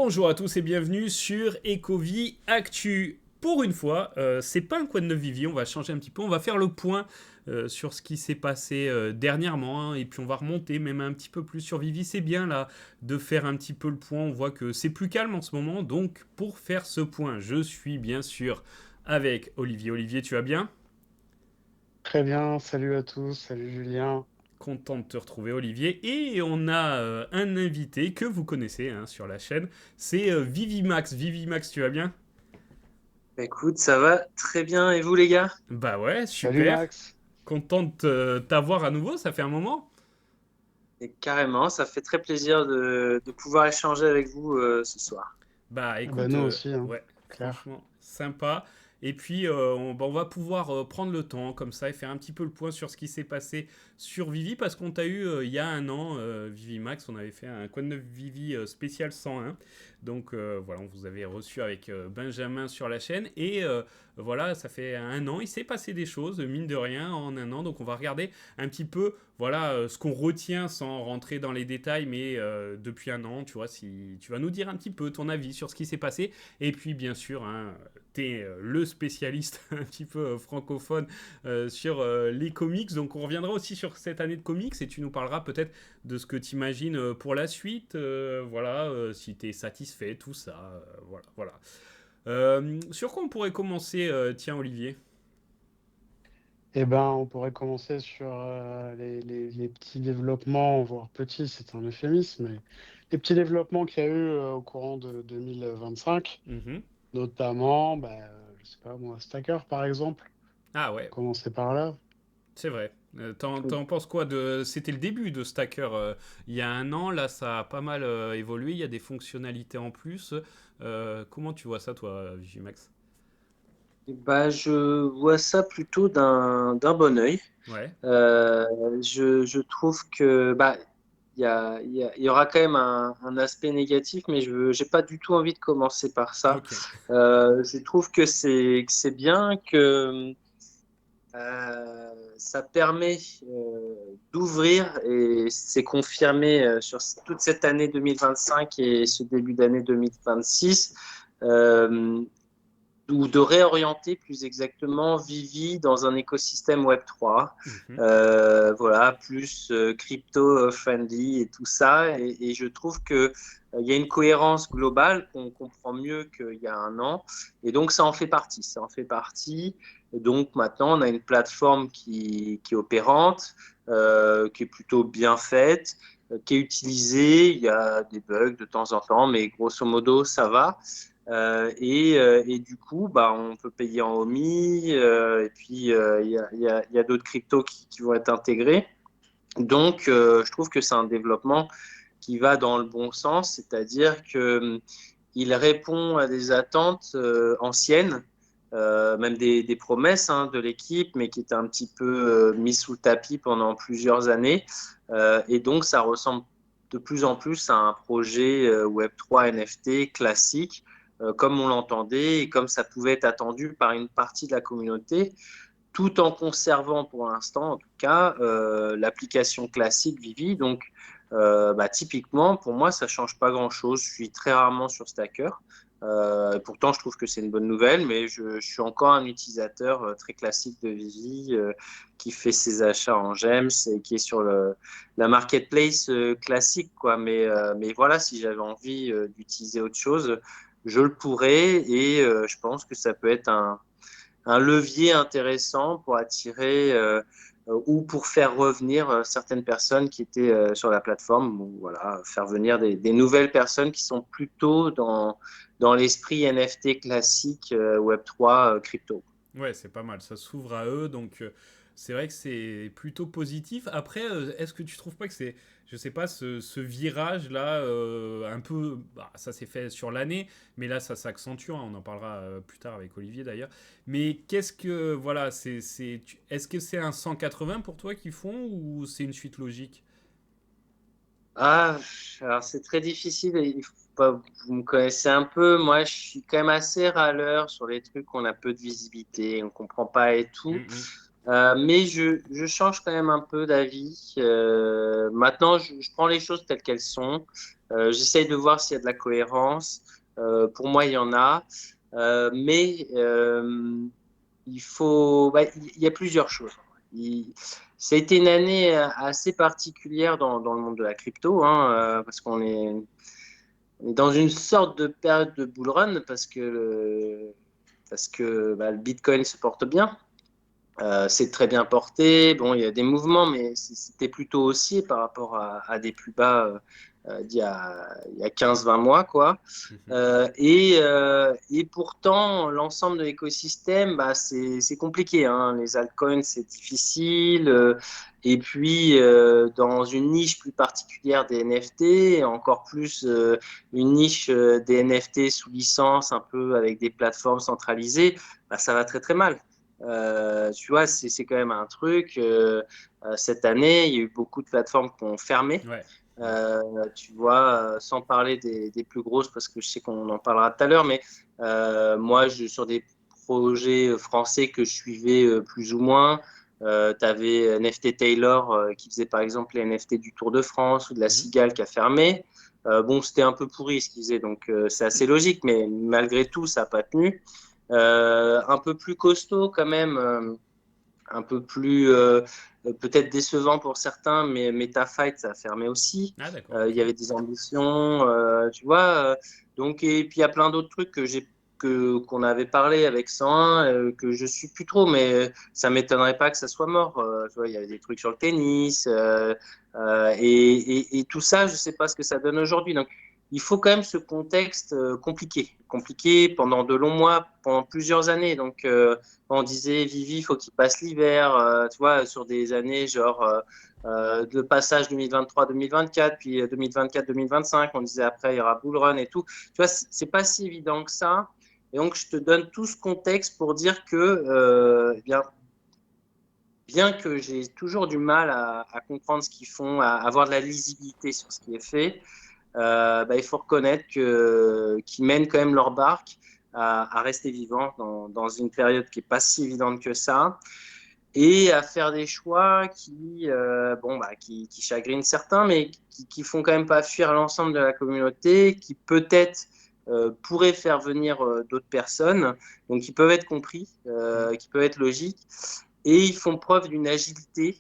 Bonjour à tous et bienvenue sur Ecovie Actu. Pour une fois, c'est pas un Quoi de neuf Vivi, on va changer un petit peu, on va faire le point sur ce qui s'est passé dernièrement, hein, et puis on va remonter même un petit peu plus sur Vivi. C'est bien là de faire un petit peu le point, on voit que c'est plus calme en ce moment, donc pour faire ce point, je suis bien sûr avec Olivier. Olivier, tu vas bien? Très bien, salut à tous, salut Julien. Content de te retrouver Olivier. Et on a un invité que vous connaissez, hein, sur la chaîne, c'est Vivi Max. Vivi Max, tu vas bien? Écoute, ça va très bien. Et vous, les gars? Bah ouais, Salut super. Max. Content de t'avoir à nouveau, ça fait un moment. Et carrément, ça fait très plaisir de pouvoir échanger avec vous ce soir. Bah Ah bah écoute, nous aussi, hein, ouais, clair. franchement, sympa. Et puis, on va pouvoir prendre le temps comme ça et faire un petit peu le point sur ce qui s'est passé sur Vivi, parce qu'on t'a eu il y a un an, Vivi Max, on avait fait un Quoi de neuf Vivi spécial 101. Donc voilà, on vous avait reçu avec Benjamin sur la chaîne. Et voilà, ça fait un an, il s'est passé des choses, mine de rien, en un an. Donc on va regarder un petit peu, voilà, ce qu'on retient sans rentrer dans les détails, mais depuis un an, tu vois, si tu vas nous dire un petit peu ton avis sur ce qui s'est passé. Et puis bien sûr, hein, t'es le spécialiste un petit peu francophone sur les comics. Donc on reviendra aussi sur cette année de comics et tu nous parleras peut-être de ce que tu imagines pour la suite. Voilà, si tu es satisfait, tout ça. Voilà, voilà. Sur quoi on pourrait commencer, tiens, Olivier? Eh ben, on pourrait commencer sur les petits développements, voire petits, c'est un euphémisme, mais les petits développements qu'il y a eu au courant de 2025, Mhm. notamment, je sais pas moi, Stacker par exemple, Ah ouais, commencer par là. c'est vrai. T'en penses quoi de... C'était le début de Stacker il y a un an, là ça a pas mal évolué, il y a des fonctionnalités en plus. Comment tu vois ça toi, Vigimax? Bah, je vois ça plutôt d'un bon œil. Ouais, Euh, je trouve que il y aura quand même un aspect négatif, mais j'ai pas du tout envie de commencer par ça. ok. Je trouve que c'est bien que ça permet d'ouvrir, et c'est confirmé sur toute cette année 2025 et ce début d'année 2026, euh, ou de réorienter plus exactement Vivi dans un écosystème Web3, Mhm. voilà, plus crypto-friendly et tout ça. Et je trouve que il y a une cohérence globale qu'on comprend mieux qu'il y a un an. Et donc, ça en fait partie. Ça en fait partie. Et donc, maintenant, on a une plateforme qui est opérante, qui est plutôt bien faite, qui est utilisée. Il y a des bugs de temps en temps, mais grosso modo, ça va. Et du coup, bah, on peut payer en OMI, et puis il y a d'autres cryptos qui vont être intégrés. Donc, je trouve que c'est un développement qui va dans le bon sens, c'est-à-dire que il répond à des attentes anciennes, même des promesses, hein, de l'équipe, mais qui étaient un petit peu mis sous le tapis pendant plusieurs années. Et donc, ça ressemble de plus en plus à un projet Web3 NFT classique, comme on l'entendait et comme ça pouvait être attendu par une partie de la communauté, tout en conservant pour l'instant, en tout cas, l'application classique Vivi. Donc, typiquement, pour moi, ça ne change pas grand-chose. Je suis très rarement sur Stacker. Pourtant, je trouve que c'est une bonne nouvelle, mais je suis encore un utilisateur très classique de Vivi, qui fait ses achats en GEMS et qui est sur la marketplace classique, quoi. Mais voilà, si j'avais envie d'utiliser autre chose, je le pourrais, et je pense que ça peut être un levier intéressant pour attirer ou pour faire revenir certaines personnes qui étaient sur la plateforme, ou voilà, faire venir des nouvelles personnes qui sont plutôt dans l'esprit NFT classique, Web3, crypto. Ouais, c'est pas mal. Ça s'ouvre à eux, donc c'est vrai que c'est plutôt positif. Après, est-ce que tu trouves pas que c'est, je sais pas, ce virage-là, un peu, bah, ça s'est fait sur l'année, mais là, ça s'accentue, hein, on en parlera plus tard avec Olivier d'ailleurs. Mais qu'est-ce que, voilà, est-ce que c'est un 180 pour toi qu'ils font ou c'est une suite logique? Ah, alors c'est très difficile. Vous me connaissez un peu. Moi, je suis quand même assez râleur sur les trucs où on a peu de visibilité, on comprend pas et tout. Mhm. Mais je change quand même un peu d'avis. Maintenant, je prends les choses telles qu'elles sont. J'essaye de voir s'il y a de la cohérence. Pour moi, il y en a. Mais il y a plusieurs choses. Ça a été une année assez particulière dans le monde de la crypto, hein, parce on est dans une sorte de période de bull run parce que le Bitcoin se porte bien. C'est très bien porté. Bon, il y a des mouvements, mais c'était plutôt haussier par rapport à des plus bas il y a 15-20 mois, quoi. Mhm. Et pourtant, l'ensemble de l'écosystème, c'est compliqué, hein. Les altcoins, c'est difficile. Et puis, dans une niche plus particulière des NFT, encore plus une niche des NFT sous licence, un peu avec des plateformes centralisées, ça va très très mal. Tu vois, c'est quand même un truc. Cette année, il y a eu beaucoup de plateformes qui ont fermé. Ouais. Tu vois, sans parler des plus grosses, parce que je sais qu'on en parlera tout à l'heure, mais moi, sur des projets français que je suivais plus ou moins, tu avais NFT Taylor qui faisait par exemple les NFT du Tour de France ou de la Mhm. Cigale qui a fermé. Bon, c'était un peu pourri ce qu'ils faisaient, donc c'est assez logique, mais malgré tout, ça n'a pas tenu. Un peu plus costaud quand même, un peu plus peut-être décevant pour certains, mais MetaFight, ça a fermé aussi. Ah, d'accord, Il ok. y avait des ambitions, tu vois. Donc, et puis il y a plein d'autres trucs qu'on avait parlé avec 101, que je suis plus trop, mais ça m'étonnerait pas que ça soit mort. Tu vois, il y avait des trucs sur le tennis, et tout ça, je sais pas ce que ça donne aujourd'hui. Donc, il faut quand même ce contexte compliqué pendant de longs mois, pendant plusieurs années. Donc, on disait Vivi, il faut qu'il passe l'hiver, tu vois, sur des années genre le passage 2023-2024, puis 2024-2025, on disait après il y aura bull run et tout. Tu vois, c'est pas si évident que ça. Et donc, je te donne tout ce contexte pour dire que, bien que j'ai toujours du mal à comprendre ce qu'ils font, à avoir de la lisibilité sur ce qui est fait, il faut reconnaître qu'ils mènent quand même leur barque à rester vivants dans une période qui n'est pas si évidente que ça et à faire des choix qui chagrinent certains, mais qui font quand même pas fuir l'ensemble de la communauté, qui peut-être pourraient faire venir d'autres personnes, donc qui peuvent être compris, Mhm. qui peuvent être logiques, et ils font preuve d'une agilité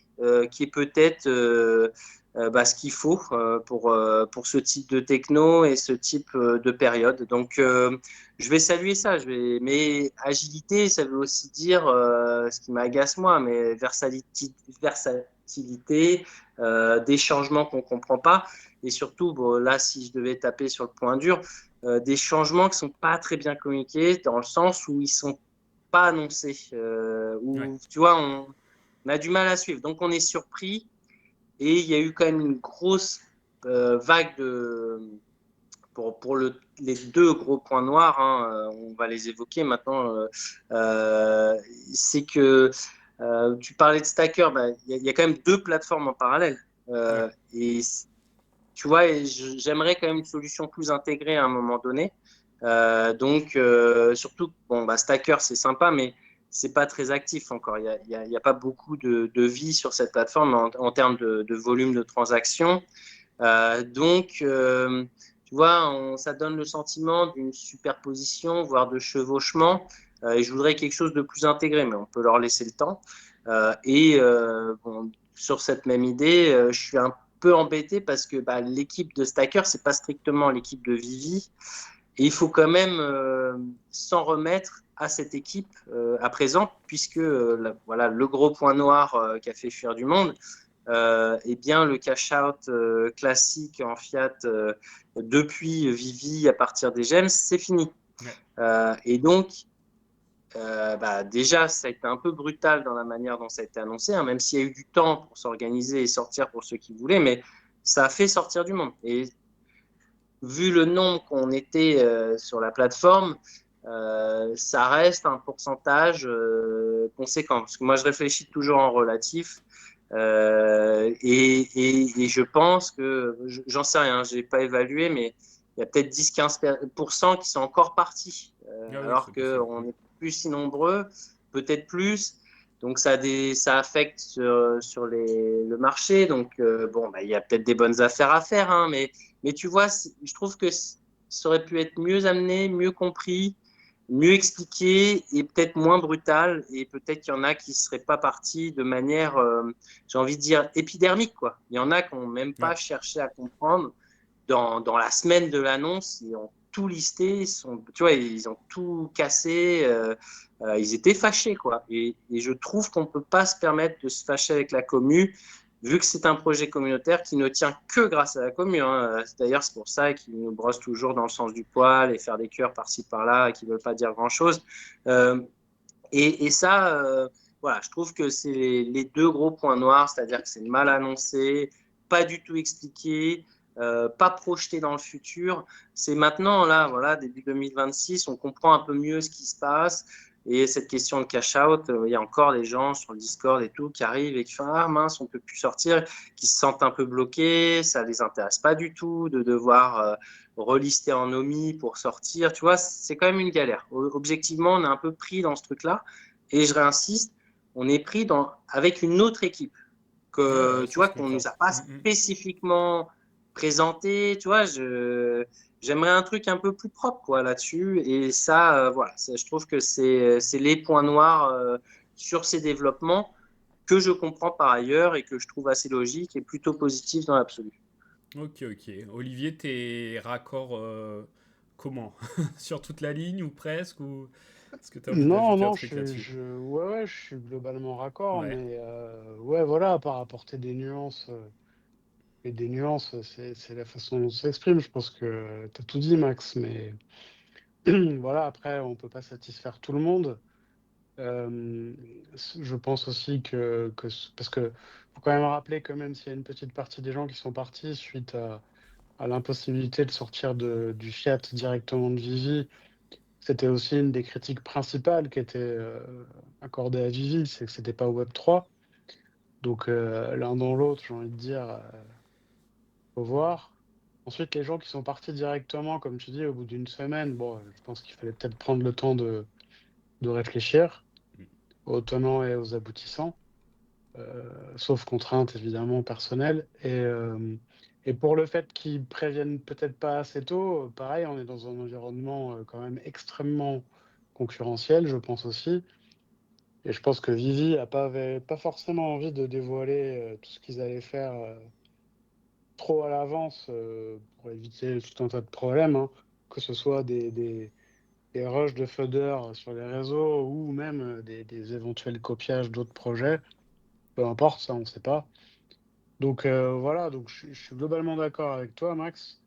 qui est peut-être ce qu'il faut pour ce type de techno et ce type de période. Donc, je vais saluer ça. Mais agilité, ça veut aussi dire ce qui m'agace moi, mais versatilité, des changements qu'on ne comprend pas. Et surtout, bon, là, si je devais taper sur le point dur, des changements qui ne sont pas très bien communiqués, dans le sens où ils ne sont pas annoncés, Ouais. où, tu vois, on a du mal à suivre. Donc, on est surpris. Et il y a eu quand même une grosse vague les deux gros points noirs, hein, on va les évoquer maintenant. C'est que tu parlais de Stacker, y a quand même deux plateformes en parallèle. Ouais. Et tu vois, j'aimerais quand même une solution plus intégrée à un moment donné. Donc, surtout, bon, Stacker, c'est sympa, mais c'est pas très actif encore. Il y a pas beaucoup de vie sur cette plateforme en termes de volume de transactions. Donc, tu vois, ça donne le sentiment d'une superposition, voire de chevauchement. Et je voudrais quelque chose de plus intégré, mais on peut leur laisser le temps. Bon, sur cette même idée, je suis un peu embêté parce que l'équipe de Stacker, c'est pas strictement l'équipe de Vivi. Et il faut quand même s'en remettre à cette équipe à présent, puisque voilà, le gros point noir qui a fait fuir du monde, bien le cash-out classique en fiat depuis Vivi à partir des GEMS, c'est fini. Ouais. Et donc, déjà, ça a été un peu brutal dans la manière dont ça a été annoncé, hein, même s'il y a eu du temps pour s'organiser et sortir pour ceux qui voulaient, mais ça a fait sortir du monde. Et vu le nombre qu'on était sur la plateforme, ça reste un pourcentage conséquent. Parce que moi, je réfléchis toujours en relatif. Et je pense que, j'en sais rien, je n'ai pas évalué, mais il y a peut-être 10-15% qui sont encore partis, Ah oui, alors c'est possible. qu'on est plus si nombreux, peut-être plus. Donc ça affecte sur le marché. Donc bon, il y a peut-être des bonnes affaires à faire, hein, mais tu vois, je trouve que ça aurait pu être mieux amené, mieux compris, mieux expliqué et peut-être moins brutal. Et peut-être qu'il y en a qui ne seraient pas partis de manière, j'ai envie de dire, épidermique, quoi. Il y en a qui n'ont même pas Ouais. cherché à comprendre. Dans la semaine de l'annonce, ils ont tout listé, tu vois, ils ont tout cassé. Ils étaient fâchés, quoi. Et je trouve qu'on ne peut pas se permettre de se fâcher avec la commu, vu que c'est un projet communautaire qui ne tient que grâce à la commu, hein. D'ailleurs, c'est pour ça qu'ils nous brossent toujours dans le sens du poil et faire des cœurs par-ci par-là qui ne veulent pas dire grand-chose. Et ça, voilà, je trouve que c'est les deux gros points noirs, c'est-à-dire que c'est mal annoncé, pas du tout expliqué, pas projeté dans le futur. C'est maintenant, là, voilà, début 2026, on comprend un peu mieux ce qui se passe. Et cette question de cash-out, il y a encore des gens sur le Discord et tout qui arrivent et qui font ah mince, on peut plus sortir, qui se sentent un peu bloqués, ça les intéresse pas du tout de devoir relister en OMI pour sortir. Tu vois, c'est quand même une galère. Objectivement, on est un peu pris dans ce truc-là. Et je réinsiste, on est pris avec une autre équipe Ouais, tu ça vois, se qu'on ne comprend. nous a pas Mm, mm. spécifiquement présenté. Tu vois, j'aimerais un truc un peu plus propre quoi, là-dessus. Et ça, voilà, je trouve que c'est les points noirs sur ces développements que je comprends par ailleurs et que je trouve assez logique et plutôt positif dans l'absolu. Ok, ok. Olivier, t'es raccord comment? Sur toute la ligne ou presque ou est-ce que tu as envie Non, d'ajouter un non, truc là-dessus? ouais, je suis globalement raccord, Ouais. mais ouais, voilà, à part apporter des nuances, et des nuances, c'est la façon dont on s'exprime. Je pense que tu as tout dit, Max, mais voilà, après, on peut pas satisfaire tout le monde. Euh, je pense aussi parce que faut quand même rappeler que même s'il y a une petite partie des gens qui sont partis suite à l'impossibilité de sortir du Fiat directement de Vivi, c'était aussi une des critiques principales qui était accordée à Vivi, c'est que c'était pas Web3. Donc l'un dans l'autre, j'ai envie de dire, faut voir. Ensuite, les gens qui sont partis directement, comme tu dis, au bout d'une semaine, bon, je pense qu'il fallait peut-être prendre le temps de réfléchir aux tenants et aux aboutissants. Sauf contrainte évidemment personnelle. Et pour le fait qu'ils préviennent peut-être pas assez tôt, pareil, on est dans un environnement quand même extrêmement concurrentiel, je pense aussi. Et je pense que Vivi avait pas forcément envie de dévoiler tout ce qu'ils allaient faire trop à l'avance pour éviter tout un tas de problèmes, hein, que ce soit des rushs de fodder sur les réseaux ou même des éventuels copiages d'autres projets. Peu importe, ça, on ne sait pas. Donc voilà, donc je suis globalement d'accord avec toi, Max,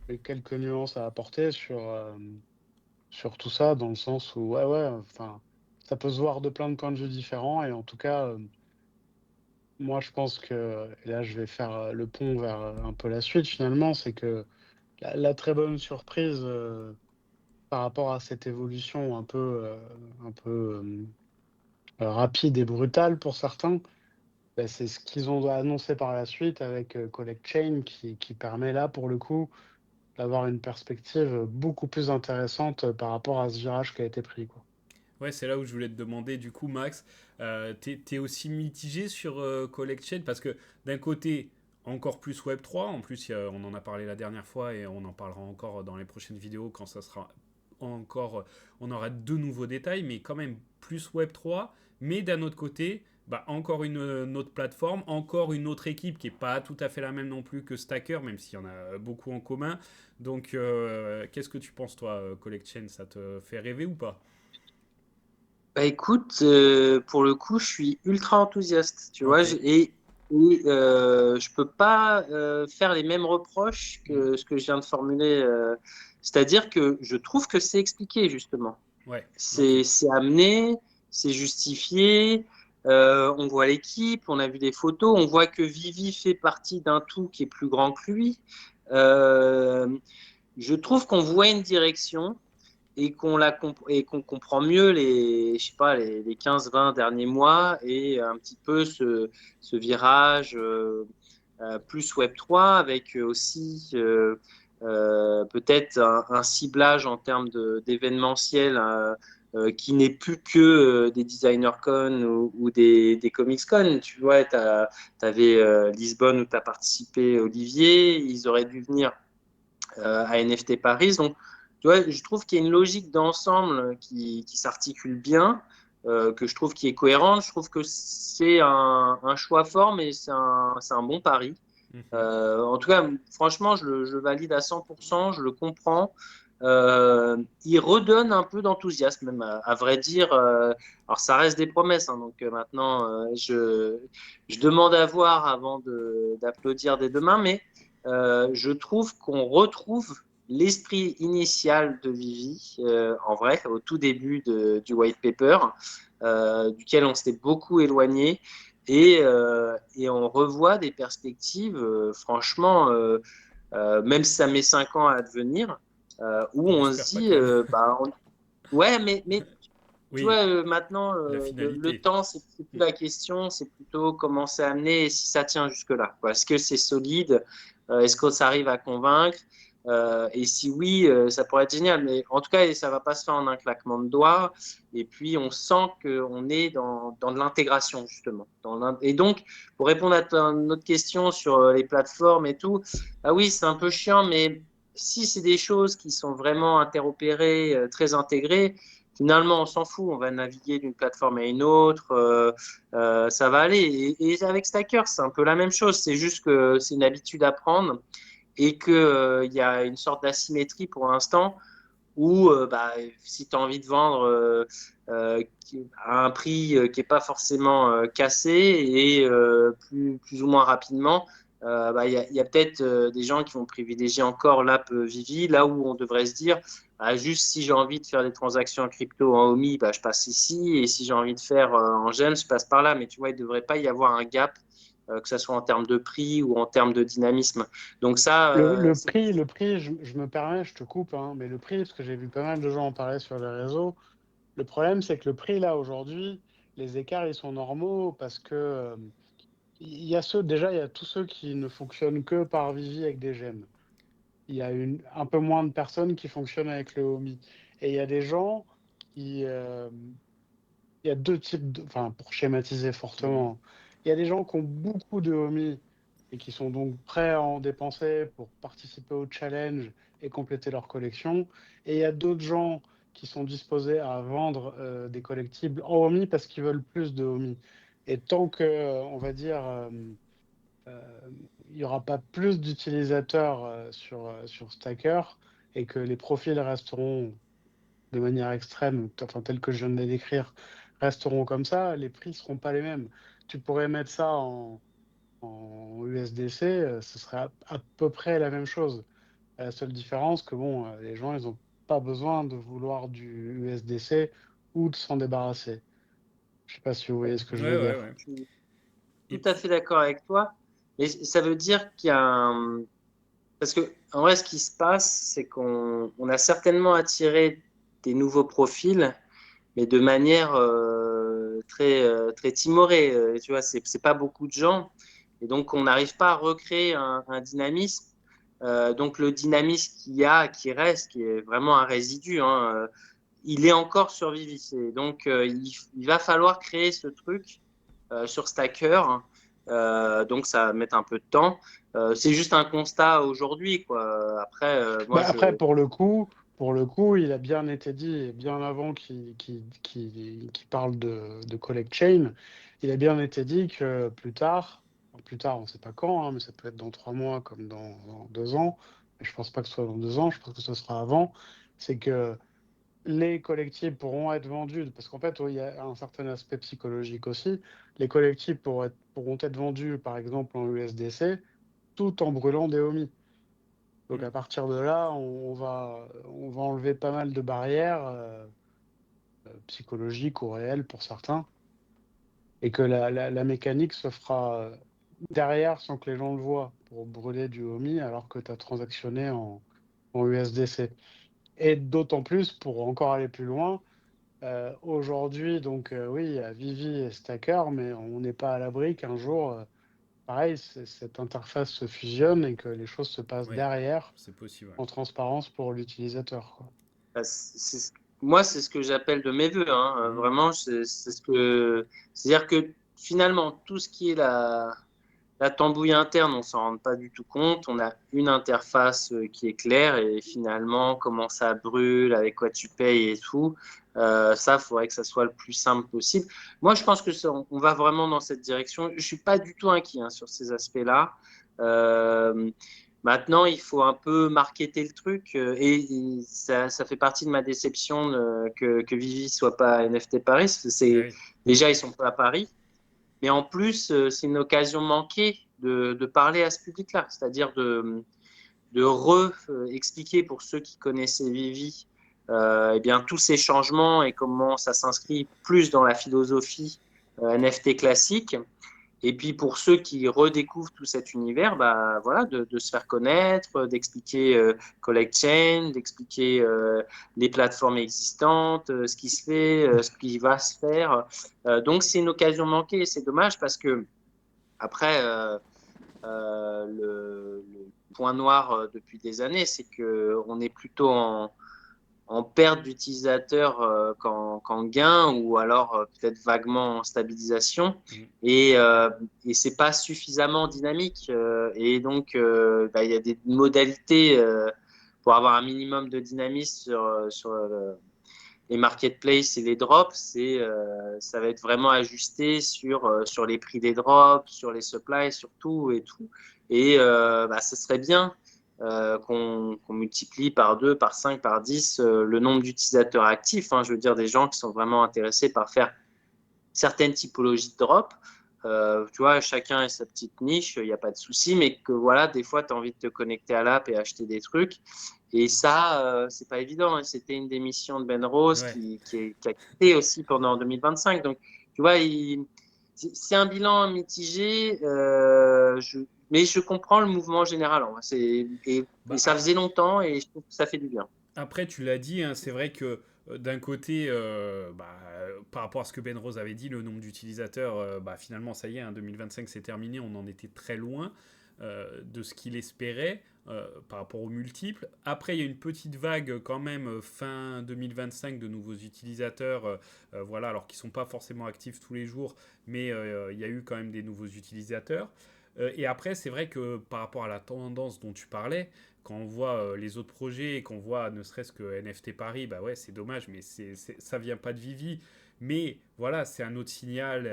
et quelques nuances à apporter sur tout ça, dans le sens où, ouais, enfin, ça peut se voir de plein de points de vue différents, et en tout cas, moi je pense que, et là je vais faire le pont vers un peu la suite finalement, c'est que la très bonne surprise par rapport à cette évolution un peu rapide et brutale pour certains, bah, c'est ce qu'ils ont annoncé par la suite avec Collect Chain qui permet là, pour le coup, d'avoir une perspective beaucoup plus intéressante par rapport à ce virage qui a été pris, quoi. Ouais, c'est là où je voulais te demander, du coup, Max, t'es aussi mitigé sur Collection parce que d'un côté, encore plus Web3, en plus, on en a parlé la dernière fois et on en parlera encore dans les prochaines vidéos quand ça sera encore, on aura deux nouveaux détails, mais quand même plus Web3, mais d'un autre côté, bah, encore une autre plateforme, encore une autre équipe qui est pas tout à fait la même non plus que Stacker, même s'il y en a beaucoup en commun. Donc, qu'est-ce que tu penses, toi, Collection? Ça te fait rêver ou pas? Bah écoute, pour le coup, je suis ultra enthousiaste, tu vois, Ok. je peux pas faire les mêmes reproches Mhm. que ce que je viens de formuler. C'est-à-dire que je trouve que c'est expliqué justement, Ouais, ok. c'est amené, c'est justifié. On voit l'équipe, on a vu des photos, on voit que Vivi fait partie d'un tout qui est plus grand que lui. Euh, je trouve qu'on voit une direction et qu'on comprend mieux je sais pas, les 15-20 derniers mois et un petit peu ce virage plus Web3 avec aussi peut-être un ciblage en termes d'événementiel qui n'est plus que des DesignerCon ou des ComicsCon. Tu vois, tu avais Lisbonne où tu as participé, Olivier. Ils auraient dû venir à NFT Paris. Donc, tu vois, je trouve qu'il y a une logique d'ensemble qui s'articule bien, que je trouve qui est cohérente. Je trouve que c'est un choix fort, mais c'est un bon pari. En tout cas, franchement, je valide à 100%, je le comprends. Il redonne un peu d'enthousiasme, même à vrai dire. Alors, ça reste des promesses, hein, donc maintenant, je demande à voir avant d'applaudir dès demain, mais je trouve qu'on retrouve l'esprit initial de Vivi, en vrai, au tout début du white paper, duquel on s'était beaucoup éloigné. Et on revoit des perspectives, franchement, même si ça met 5 ans à advenir, où On on se espère pas dit, quand même. ouais, mais tu Oui, vois, maintenant, la le finalité. temps, c'est plus la question, c'est plutôt comment c'est amené et si ça tient jusque-là, quoi. Est-ce que c'est solide? Est-ce que ça arrive à convaincre? Et si oui, ça pourrait être génial. Mais en tout cas, ça ne va pas se faire en un claquement de doigts. Et puis, on sent qu'on est dans de l'intégration, justement. Et donc, pour répondre à notre question sur les plateformes et tout, ah oui, c'est un peu chiant, mais si c'est des choses qui sont vraiment interopérées, très intégrées, finalement, on s'en fout. On va naviguer d'une plateforme à une autre. Ça va aller. Et avec Stacker, c'est un peu la même chose. C'est juste que c'est une habitude à prendre et qu'il y a une sorte d'asymétrie pour l'instant où bah, si tu as envie de vendre à un prix qui n'est pas forcément cassé et plus ou moins rapidement, bah, y a peut-être des gens qui vont privilégier encore l'app Vivi, là où on devrait se dire, bah, juste si j'ai envie de faire des transactions en crypto en OMI, bah, je passe ici, et si j'ai envie de faire en GEM, je passe par là. Mais tu vois, il ne devrait pas y avoir un gap, que ce soit en termes de prix ou en termes de dynamisme. Donc ça, Le prix, je me permets, je te coupe, hein, mais le prix, parce que j'ai vu pas mal de gens en parler sur les réseaux, le problème, c'est que le prix, là, aujourd'hui, les écarts, ils sont normaux parce que il y a déjà, il y a tous ceux qui ne fonctionnent que par Vivi avec des gemmes. Il y a un peu moins de personnes qui fonctionnent avec le Omi. Et il y a des gens qui... il y a deux types, enfin, pour schématiser fortement, il y a des gens qui ont beaucoup de Omi et qui sont donc prêts à en dépenser pour participer au challenge et compléter leur collection. Et il y a d'autres gens qui sont disposés à vendre des collectibles en Omi parce qu'ils veulent plus de Omi. Et tant que, on va dire, il n'y aura pas plus d'utilisateurs sur Stacker et que les profils resteront de manière extrême, enfin tels que je viens de les décrire, resteront comme ça, les prix ne seront pas les mêmes. Tu pourrais mettre ça en USDC, ce serait à peu près la même chose. La seule différence que bon, les gens, ils n'ont pas besoin de vouloir du USDC ou de s'en débarrasser. Je sais pas si vous voyez ce que Ouais, je veux ouais, dire. ouais. je suis Et tout à puis, fait d'accord avec toi. Mais ça veut dire qu'il y a un... Parce que, en vrai, ce qui se passe, c'est qu'on a certainement attiré des nouveaux profils, mais de manière très timorée. Tu vois, c'est pas beaucoup de gens. Et donc, on n'arrive pas à recréer un dynamisme. Donc, le dynamisme qu'il y a, qui reste, qui est vraiment un résidu, hein, il est encore survivissé. Donc, il va falloir créer ce truc sur Stacker. Donc, ça va mettre un peu de temps. C'est juste un constat aujourd'hui, quoi. Après, moi, Bah, après, pour le coup, il a bien été dit, et bien avant qu'il parle de Collect Chain, il a bien été dit que plus tard, on ne sait pas quand, hein, mais ça peut être dans 3 mois comme dans 2 ans, mais je pense pas que ce soit dans 2 ans, je pense que ce sera avant, c'est que les collectibles pourront être vendus, parce qu'en fait, il y a un certain aspect psychologique aussi, les collectibles pourront être vendus, par exemple, en USDC, tout en brûlant des homies. Donc à partir de là, on va enlever pas mal de barrières psychologiques ou réelles pour certains, et que la mécanique se fera derrière sans que les gens le voient pour brûler du homie alors que tu as transactionné en USDC. Et d'autant plus, pour encore aller plus loin, aujourd'hui, donc oui, il y a Vivi et Stacker, mais on n'est pas à l'abri qu'un jour, pareil, cette interface se fusionne et que les choses se passent ouais, derrière c'est possible. Ouais. en transparence pour l'utilisateur, quoi. bah, c'est moi, c'est ce que j'appelle de mes voeux. Hein. Vraiment, c'est-à-dire que finalement, tout ce qui est la tambouille interne, on s'en rend pas du tout compte. On a une interface qui est claire et finalement, comment ça brûle, avec quoi tu payes et tout. Ça, il faudrait que ça soit le plus simple possible. Moi, je pense que on va vraiment dans cette direction. Je suis pas du tout inquiet sur ces aspects-là. Maintenant, il faut un peu marketer le truc et ça fait partie de ma déception que Vivi soit pas à NFT Paris. Oui. Déjà, ils sont pas à Paris. Mais en plus, c'est une occasion manquée de parler à ce public-là, c'est-à-dire de re-expliquer pour ceux qui connaissaient Vivi eh bien, tous ces changements et comment ça s'inscrit plus dans la philosophie NFT classique. Et puis pour ceux qui redécouvrent tout cet univers, bah, voilà, de se faire connaître, d'expliquer Collect Chain, d'expliquer les plateformes existantes, ce qui se fait, ce qui va se faire. Donc c'est une occasion manquée, c'est dommage parce que après le point noir depuis des années, c'est que on est plutôt en perte d'utilisateurs qu'en gain ou alors peut-être vaguement en stabilisation et c'est pas suffisamment dynamique et donc il y a des modalités pour avoir un minimum de dynamisme sur les marketplaces et les drops, ça va être vraiment ajusté sur les prix des drops, sur les supplies, sur tout et tout. Et ce serait bien qu'on multiplie par 2, par 5, par 10 le nombre d'utilisateurs actifs. Je veux dire, des gens qui sont vraiment intéressés par faire certaines typologies de drop. Tu vois, chacun a sa petite niche, il n'y a pas de souci, mais que voilà, des fois, tu as envie de te connecter à l'app et acheter des trucs. Et ça, c'est pas évident. C'était une des missions de Ben Rose Ouais. qui a quitté aussi pendant 2025. Donc, tu vois, c'est un bilan mitigé, mais je comprends le mouvement général. Et Bah, ça faisait longtemps et je trouve que ça fait du bien. après, tu l'as dit, hein, c'est vrai que d'un côté, par rapport à ce que Ben Rose avait dit, le nombre d'utilisateurs, finalement, ça y est, hein, 2025 c'est terminé, on en était très loin de ce qu'il espérait par rapport aux multiples. Après, il y a une petite vague quand même fin 2025 de nouveaux utilisateurs, voilà, alors qu'ils ne sont pas forcément actifs tous les jours, mais il y a eu quand même des nouveaux utilisateurs. Et après, c'est vrai que par rapport à la tendance dont tu parlais, quand on voit les autres projets et qu'on voit ne serait-ce que NFT Paris, bah ouais, c'est dommage, mais ça vient pas de Vivi. Mais voilà, c'est un autre signal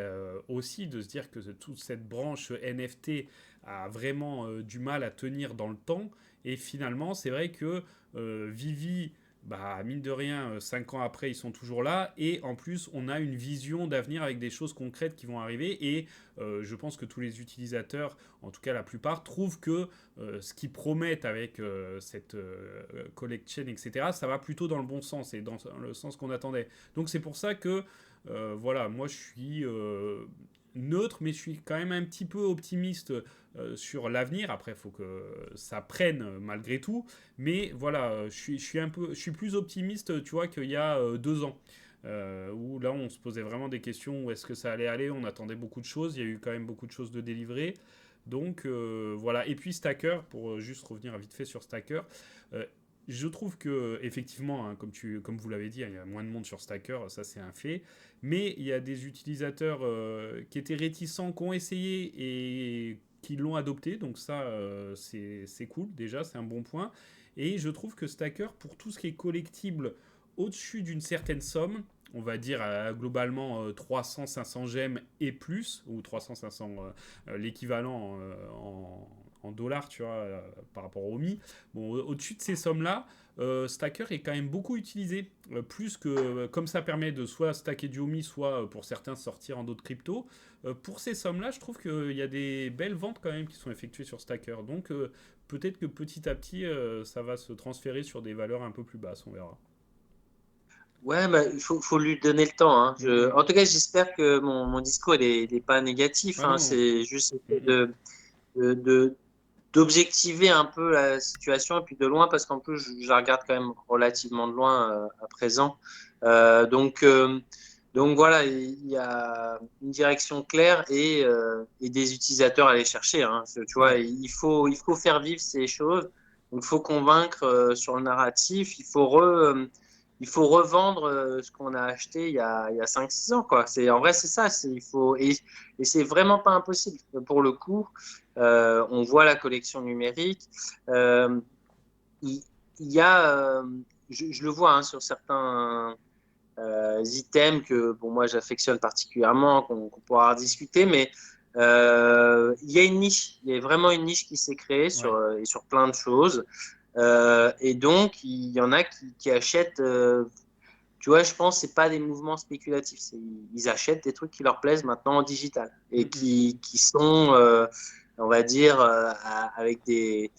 aussi de se dire que toute cette branche NFT a vraiment du mal à tenir dans le temps. Et finalement, c'est vrai que Vivi, bah, mine de rien, 5 ans après, ils sont toujours là. Et en plus, on a une vision d'avenir avec des choses concrètes qui vont arriver. Et je pense que tous les utilisateurs, en tout cas la plupart, trouvent que ce qu'ils promettent avec cette collect chain, etc., ça va plutôt dans le bon sens et dans le sens qu'on attendait. Donc c'est pour ça que, voilà, moi je suis neutre, mais je suis quand même un petit peu optimiste sur l'avenir. Après, il faut que ça prenne malgré tout. Mais voilà, je suis plus optimiste, tu vois, qu'il y a 2 ans. Où là on se posait vraiment des questions où est-ce que ça allait aller, on attendait beaucoup de choses, il y a eu quand même beaucoup de choses de délivrées. Donc voilà, et puis Stacker, pour juste revenir vite fait sur Stacker, euh, je trouve que effectivement, hein, comme vous l'avez dit, hein, il y a moins de monde sur Stacker, ça c'est un fait, mais il y a des utilisateurs qui étaient réticents, qui ont essayé et qui l'ont adopté, donc ça c'est cool déjà, c'est un bon point. Et je trouve que Stacker, pour tout ce qui est collectible au-dessus d'une certaine somme, on va dire globalement 300-500 gemmes et plus, ou 300-500 l'équivalent en dollars, tu vois, par rapport au Mi. Bon, au-dessus de ces sommes-là, Stacker est quand même beaucoup utilisé, plus que comme ça permet de soit stacker du OMI, soit pour certains sortir en d'autres cryptos. Pour ces sommes-là, je trouve qu'il y a des belles ventes quand même qui sont effectuées sur Stacker. Donc peut-être que petit à petit, ça va se transférer sur des valeurs un peu plus basses, on verra. Ouais, bah, faut lui donner le temps. Hein. Mhm. En tout cas, j'espère que mon discours il est pas négatif. Ah Hein. non. C'est juste Mhm. de, de- d'objectiver un peu la situation et puis de loin parce qu'en plus, je la regarde quand même relativement de loin à présent. Euh, donc, euh, donc voilà, il y a une direction claire et des utilisateurs à aller chercher. Hein. Tu vois, Ouais. il faut faire vivre ces choses. Il faut convaincre sur le narratif. il faut revendre ce qu'on a acheté il y a 5-6 ans, quoi. En vrai, c'est ça. Et c'est vraiment pas impossible. Pour le coup, on voit la collection numérique. Euh, il, il y a, je le vois hein, sur certains items que bon, moi j'affectionne particulièrement, qu'on pourra discuter, mais il y a une niche, il y a vraiment une niche qui s'est créée Ouais. et sur plein de choses. Et donc, il y en a qui achètent, tu vois, je pense que c'est pas des mouvements spéculatifs. Ils achètent des trucs qui leur plaisent maintenant en digital et qui sont, on va dire, avec des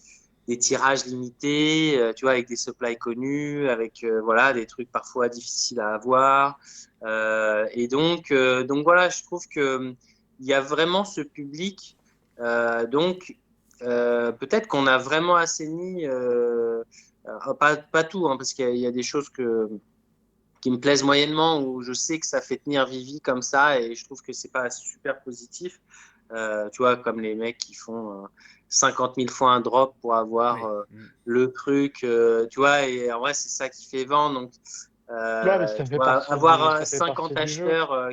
tirages limités, tu vois, avec des supplies connus, avec voilà, des trucs parfois difficiles à avoir. Donc voilà, je trouve que il y a vraiment ce public. Donc peut-être qu'on a vraiment assaini, pas tout, hein, parce qu'il y a des choses qui me plaisent moyennement, où je sais que ça fait tenir Vivi comme ça, et je trouve que c'est pas super positif. Tu vois, comme les mecs qui font 50 000 fois un drop pour avoir Oui. le truc, tu vois, et en vrai, c'est ça qui fait vendre. Donc, Ouais, mais ça tu fait vois, partie avoir ça fait 50 partie du jeu. acheteurs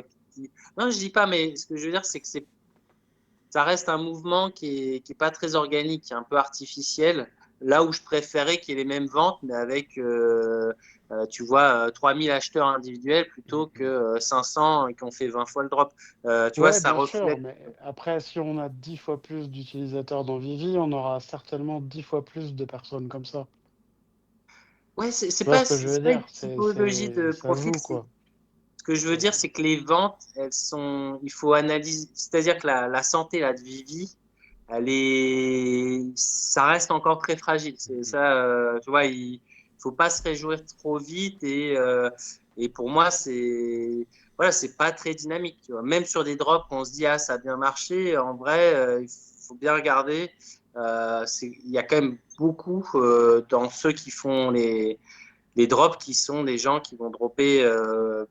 Non, je dis pas, mais ce que je veux dire, c'est que ça reste un mouvement qui est pas très organique, qui est un peu artificiel. Là où je préférais qu'il y ait les mêmes ventes, mais avec, tu vois, 3000 acheteurs individuels plutôt que 500 qui ont fait 20 fois le drop. Tu vois, Ouais, ça bien sûr, reflète. mais après, si on a 10 fois plus d'utilisateurs dans Vivi, on aura certainement 10 fois plus de personnes comme ça. Ouais, Tu vois ce que je veux c'est pas dire? une typologie de Ça profil. joue, quoi. Ce que je veux dire, c'est que les ventes, il faut analyser, c'est-à-dire que la santé là, de Vivi, ça reste encore très fragile. C'est ça, tu vois, il faut pas se réjouir trop vite et pour moi, voilà, c'est pas très dynamique. Tu vois. Même sur des drops, on se dit ah ça a bien marché. En vrai, il faut bien regarder. Il y a quand même beaucoup dans ceux qui font les drops qui sont des gens qui vont dropper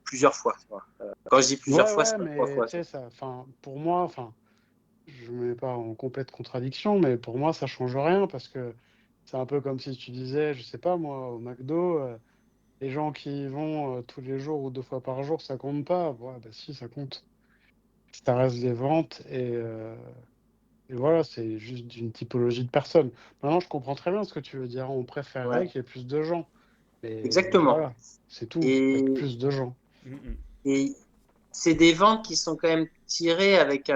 plusieurs fois. Tu vois. Quand je dis plusieurs Ouais, fois, ouais, c'est pas trois mais fois. tu sais, ça, enfin, pour moi, enfin, je me mets pas en complète contradiction, mais pour moi, ça change rien parce que c'est un peu comme si tu disais, je sais pas moi, au McDo, les gens qui y vont tous les jours ou 2 fois par jour, ça compte pas. Ouais, bah si, ça compte. Ça reste des ventes et voilà, c'est juste une typologie de personnes. Maintenant, je comprends très bien ce que tu veux dire. On préférerait Ouais, qu'il y ait plus de gens. Mais exactement. voilà, c'est tout. Et, Être plus de gens. et c'est des ventes qui sont quand même tirées avec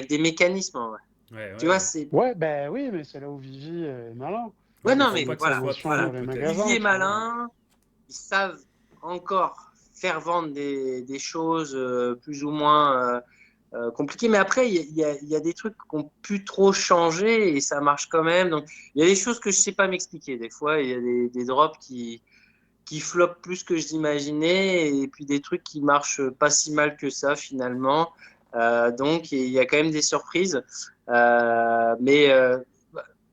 des mécanismes. En vrai. Ouais, Tu vois, ouais. c'est. Ouais, ben oui, mais c'est là où Vivi est malin. Ouais, Ouais, mais non, faut C'est mais pas une que ça voilà, soit promotion voilà. dans trop, les peut-être. Vivier magasins, est tu vois. malin, ils savent encore faire vendre des choses plus ou moins compliquées. Mais après, il y a des trucs qui ont pu trop changer et ça marche quand même. Donc, il y a des choses que je sais pas m'expliquer. Des fois, il y a des drops qui flopent plus que je l'imaginais et puis des trucs qui marchent pas si mal que ça finalement. Donc, il y a quand même des surprises. Mais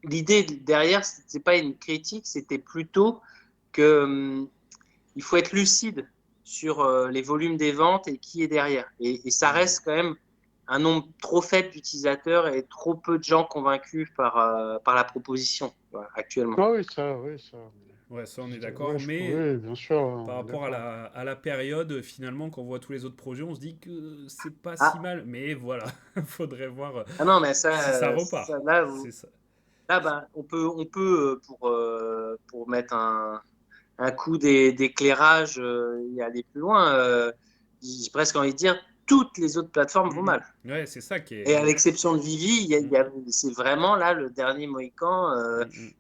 l'idée derrière, c'était pas une critique, c'était plutôt que il faut être lucide sur les volumes des ventes et qui est derrière. Et ça reste quand même un nombre trop faible d'utilisateurs et trop peu de gens convaincus par la proposition voilà, actuellement. Ah oui, ça, oui, ça. Ouais, ça on est Ouais, d'accord, mais oui, bien sûr, par on est rapport à d'accord. la période, finalement, quand on voit tous les autres projets, on se dit que c'est pas si Ah, mal, mais voilà, faudrait voir ah non, mais si ça repart. C'est ça. là ben, on peut pour mettre un coup d'éclairage et aller plus loin, j'ai presque envie de dire, toutes les autres plateformes vont mal. Ouais, c'est ça qui Et à est. l'exception de Vivi, c'est vraiment là le dernier Mohican.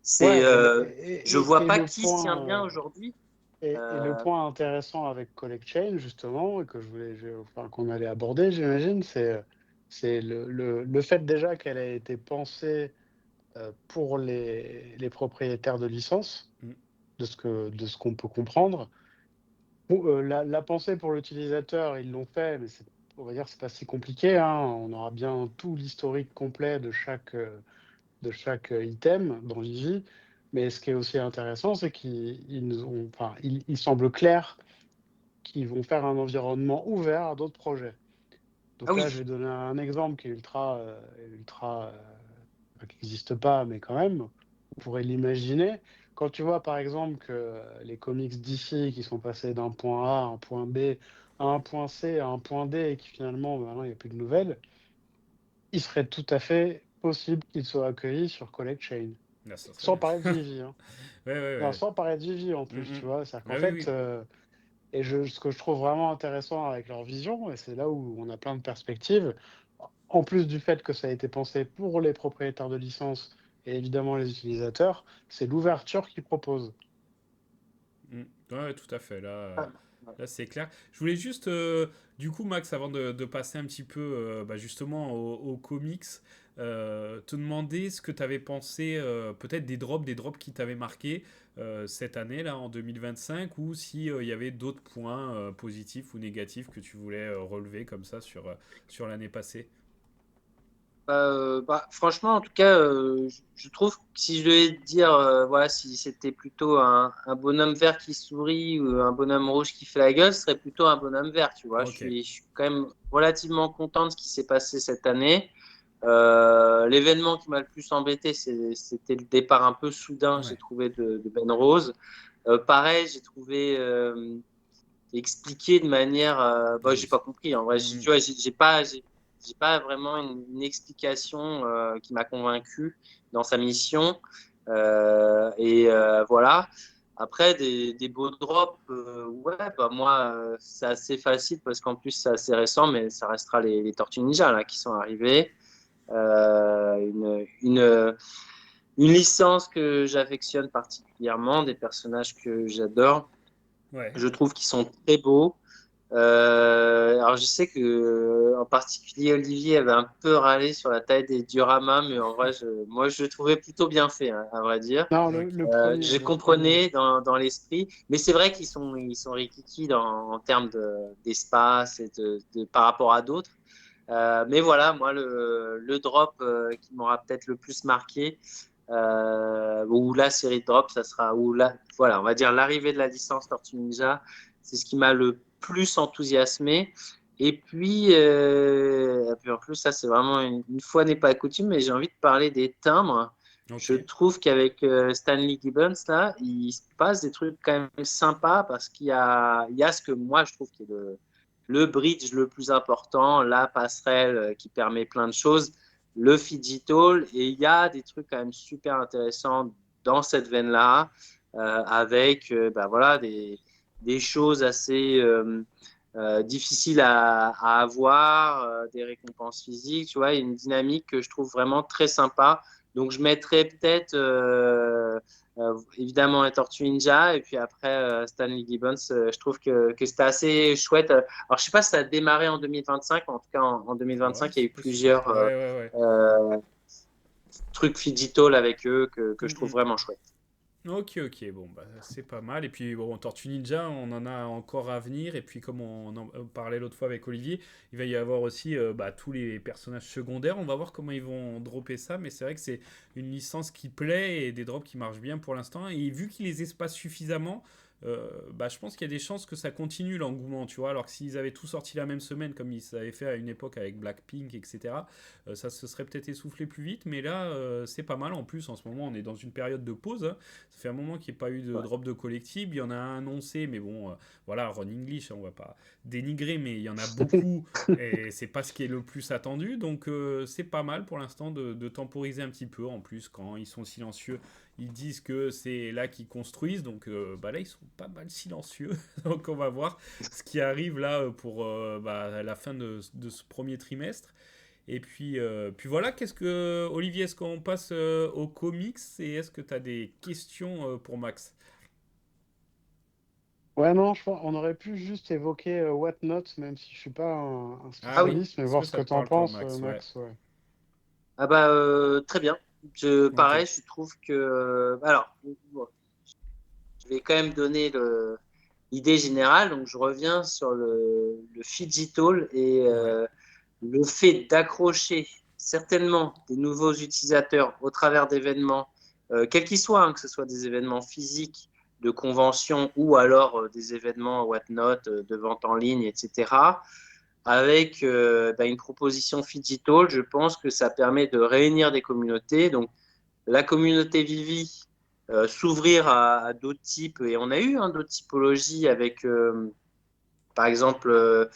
C'est, Ouais, je vois et pas le qui se tient point, bien aujourd'hui. et le Euh, point intéressant avec Collect Chain, justement, et que enfin, qu'on allait aborder, j'imagine, c'est le fait déjà qu'elle a été pensée pour les propriétaires de licences, de ce qu'on peut comprendre. Bon, la pensée pour l'utilisateur, ils l'ont fait, mais on va dire c'est pas si compliqué, hein. On aura bien tout l'historique complet de chaque item dans Vivi. Mais ce qui est aussi intéressant, c'est il semble clair qu'ils vont faire un environnement ouvert à d'autres projets. ah Donc là, je oui, vais donner un exemple qui est ultra, enfin, qui n'existe pas, mais quand même, on pourrait l'imaginer. quand tu vois par exemple que les comics d'ici qui sont passés d'un point A à un point B, à un point C, à un point D, et qui finalement, maintenant, il n'y a plus de nouvelles, il serait tout à fait possible qu'ils soient accueillis sur Collect Chain. Là, ça serait Sans bien. parler de Vivi, hein. Ouais, ouais, Non, ouais. sans parler de Vivi en plus, tu Mhm. vois. C'est-à-dire Ah qu'en oui, fait, oui. ce que je trouve vraiment intéressant avec leur vision, et c'est là où on a plein de perspectives, en plus du fait que ça a été pensé pour les propriétaires de licences et évidemment les utilisateurs, c'est l'ouverture qu'ils proposent. Mm. Ouais, tout à fait. Là, Ah, là c'est clair. Je voulais juste, du coup, Max, avant de passer un petit peu bah, justement aux comics, te demander ce que tu avais pensé peut-être des drops qui t'avaient marqué cette année, là, en 2025, ou si il y avait d'autres points positifs ou négatifs que tu voulais relever comme ça sur l'année passée. franchement, en tout cas, je trouve que si je devais dire, voilà, si c'était plutôt un bonhomme vert qui sourit ou un bonhomme rouge qui fait la gueule, ce serait plutôt un bonhomme vert, tu vois. Ok. Je suis quand même relativement content de ce qui s'est passé cette année. L'événement qui m'a le plus embêté, c'était le départ un peu soudain, j'ai Ouais. trouvé, de Ben Rose. Pareil, j'ai trouvé expliqué de manière. J'ai Oui. pas compris. En vrai, Mm, tu vois, j'ai pas vraiment une explication qui m'a convaincu dans sa mission. Voilà. Après, des beaux drops, ouais, bah moi, c'est assez facile parce qu'en plus, c'est assez récent, mais ça restera les Tortues Ninja là, qui sont arrivés. Une licence que j'affectionne particulièrement, des personnages que j'adore. ouais. Je trouve qu'ils sont très beaux. Alors je sais que en particulier Olivier avait un peu râlé sur la taille des dioramas, mais en vrai, moi je le trouvais plutôt bien fait, hein, à vrai dire. Non, Ok. Je le premier. comprenais dans l'esprit, mais c'est vrai ils sont rikiki en termes d'espace et par rapport à d'autres. Mais voilà, moi le drop qui m'aura peut-être le plus marqué, ou la série de drops, ça sera voilà, on va dire l'arrivée de la licence Tortue Ninja, c'est ce qui m'a le plus enthousiasmé. Et puis en plus, ça c'est vraiment une fois n'est pas coutume, mais j'ai envie de parler des timbres. Ok. Je trouve qu'avec Stanley Gibbons, là, il se passe des trucs quand même sympas parce il y a ce que moi je trouve qui est le bridge le plus important, la passerelle qui permet plein de choses, le digital, et il y a des trucs quand même super intéressants dans cette veine-là, avec voilà, des choses assez difficiles à avoir, des récompenses physiques, tu vois, il y a une dynamique que je trouve vraiment très sympa. Donc je mettrais peut-être évidemment les Tortues Ninja, et puis après Stanley Gibbons, je trouve que c'était assez chouette. Alors je sais pas si ça a démarré en 2025, en tout cas en Ouais, 2025, il y a c'est eu possible. plusieurs Ouais, ouais, ouais. euh, trucs digital avec eux que je trouve Mm, vraiment chouette. Ok, ok, bon, bah, c'est pas mal. Et puis, bon, Tortue Ninja, on en a encore à venir. Et puis, comme on en parlait l'autre fois avec Olivier, il va y avoir aussi bah, tous les personnages secondaires. On va voir comment ils vont dropper ça. Mais c'est vrai que c'est une licence qui plaît et des drops qui marchent bien pour l'instant. Et vu qu'ils les espacent suffisamment, bah, je pense qu'il y a des chances que ça continue l'engouement, tu vois. Alors que s'ils avaient tout sorti la même semaine, comme ils avaient fait à une époque avec Blackpink, etc., ça se serait peut-être essoufflé plus vite. Mais là, c'est pas mal. En plus, en ce moment, on est dans une période de pause, hein. Ça fait un moment qu'il n'y a pas eu de Ouais. drop de collectible. Il y en a un annoncé, mais bon, voilà, Ron English, on va pas dénigrer, mais il y en a beaucoup et c'est pas ce qui est le plus attendu. Donc c'est pas mal pour l'instant de temporiser un petit peu. En plus, quand ils sont silencieux, ils disent que c'est là qu'ils construisent. Donc bah là, ils sont pas mal silencieux. Donc on va voir ce qui arrive là pour bah, la fin de ce premier trimestre. Et puis voilà, Olivier, est-ce qu'on passe aux comics et est-ce que tu as des questions pour Max? Ouais, non, je pense on aurait pu juste évoquer Whatnot, même si je suis pas un Ah Ah oui. spécialiste, mais est-ce que voir ce ça que te tu en parle toi, penses, Max? Ouais. Max. Ouais. Ah très bien. Ok. Pareil, je trouve que alors bon, je vais quand même donner l'idée générale. Donc je reviens sur le digital et Ouais. le fait d'accrocher certainement des nouveaux utilisateurs au travers d'événements, quels qu'ils soient, hein, que ce soit des événements physiques, de conventions ou alors des événements whatnot, de vente en ligne, etc., avec une proposition digital, je pense que ça permet de réunir des communautés. Donc, la communauté Vivi, s'ouvrir à d'autres types. Et on a eu d'autres typologies avec, par exemple,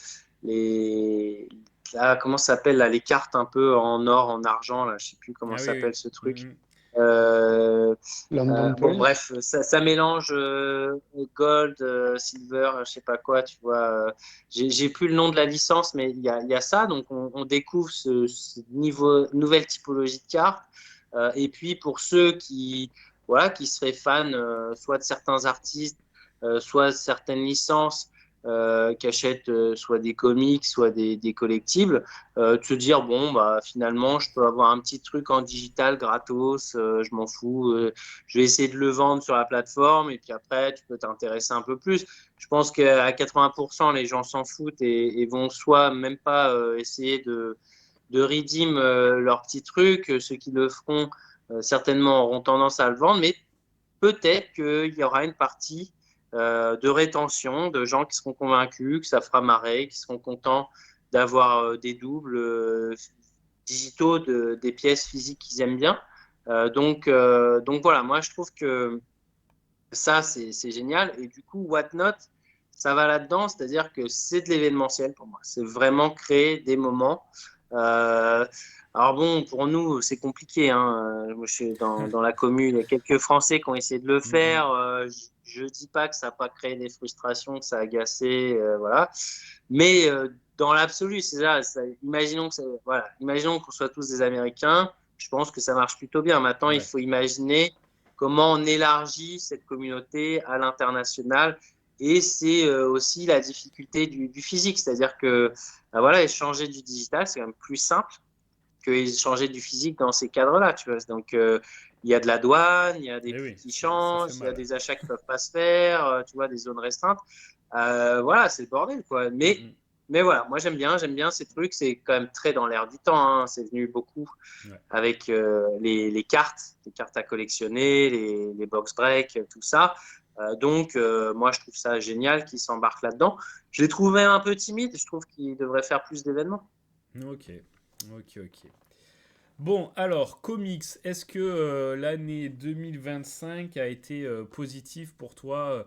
les... Là, comment ça s'appelle là, les cartes un peu en or, en argent, là, je sais plus comment Ah ça oui, oui. s'appelle ce truc. Mhm. London Bon, Point. bref, ça mélange gold, silver, je sais pas quoi, tu vois. J'ai plus le nom de la licence, mais il y a ça. Donc, on découvre ce nouvelle typologie de cartes. Et puis, pour ceux voilà, qui seraient fans soit de certains artistes, soit de certaines licences, qui achètent soit des comics, soit des collectibles, de se dire, bon, bah, finalement, je peux avoir un petit truc en digital gratos, je m'en fous, je vais essayer de le vendre sur la plateforme, et puis après, tu peux t'intéresser un peu plus. Je pense qu'à 80%, les gens s'en foutent et vont soit même pas essayer de redeem leur petit truc. Ceux qui le feront, certainement auront tendance à le vendre, mais peut-être qu'il y aura une partie de rétention, de gens qui seront convaincus, que ça fera marrer, qui seront contents d'avoir des doubles digitaux des pièces physiques qu'ils aiment bien. Donc voilà, moi je trouve que ça c'est génial. Et du coup, Whatnot, ça va là-dedans, c'est-à-dire que c'est de l'événementiel pour moi. C'est vraiment créer des moments. Euh, alors bon, pour nous, c'est compliqué, hein. Moi, je suis dans la commune, il y a quelques Français qui ont essayé de le Mhm. faire. Je ne dis pas que ça n'a pas créé des frustrations, que ça a agacé, voilà. Mais dans l'absolu, c'est ça. Voilà, imaginons qu'on soit tous des Américains. Je pense que ça marche plutôt bien. Maintenant, il Ouais. faut imaginer comment on élargit cette communauté à l'international. Et c'est aussi la difficulté du physique. C'est-à-dire que voilà, échanger du digital, c'est quand même plus simple que échanger du physique dans ces cadres-là. Tu vois. Donc, il y a de la douane, il y a des Eh prix oui, qui ça fait changent, il y a mal. des achats qui ne peuvent pas se faire, tu vois, des zones restreintes. Voilà, c'est le bordel, quoi. Mhm. Mais voilà, moi j'aime bien ces trucs. C'est quand même très dans l'air du temps, hein. C'est venu beaucoup Ouais. avec les cartes à collectionner, les box break, tout ça. Moi, je trouve ça génial qu'ils s'embarquent là-dedans. Je l'ai trouvé un peu timide. Je trouve qu'il devrait faire plus d'événements. Ok, ok, ok. Bon, alors, comics, est-ce que l'année 2025 a été positive pour toi?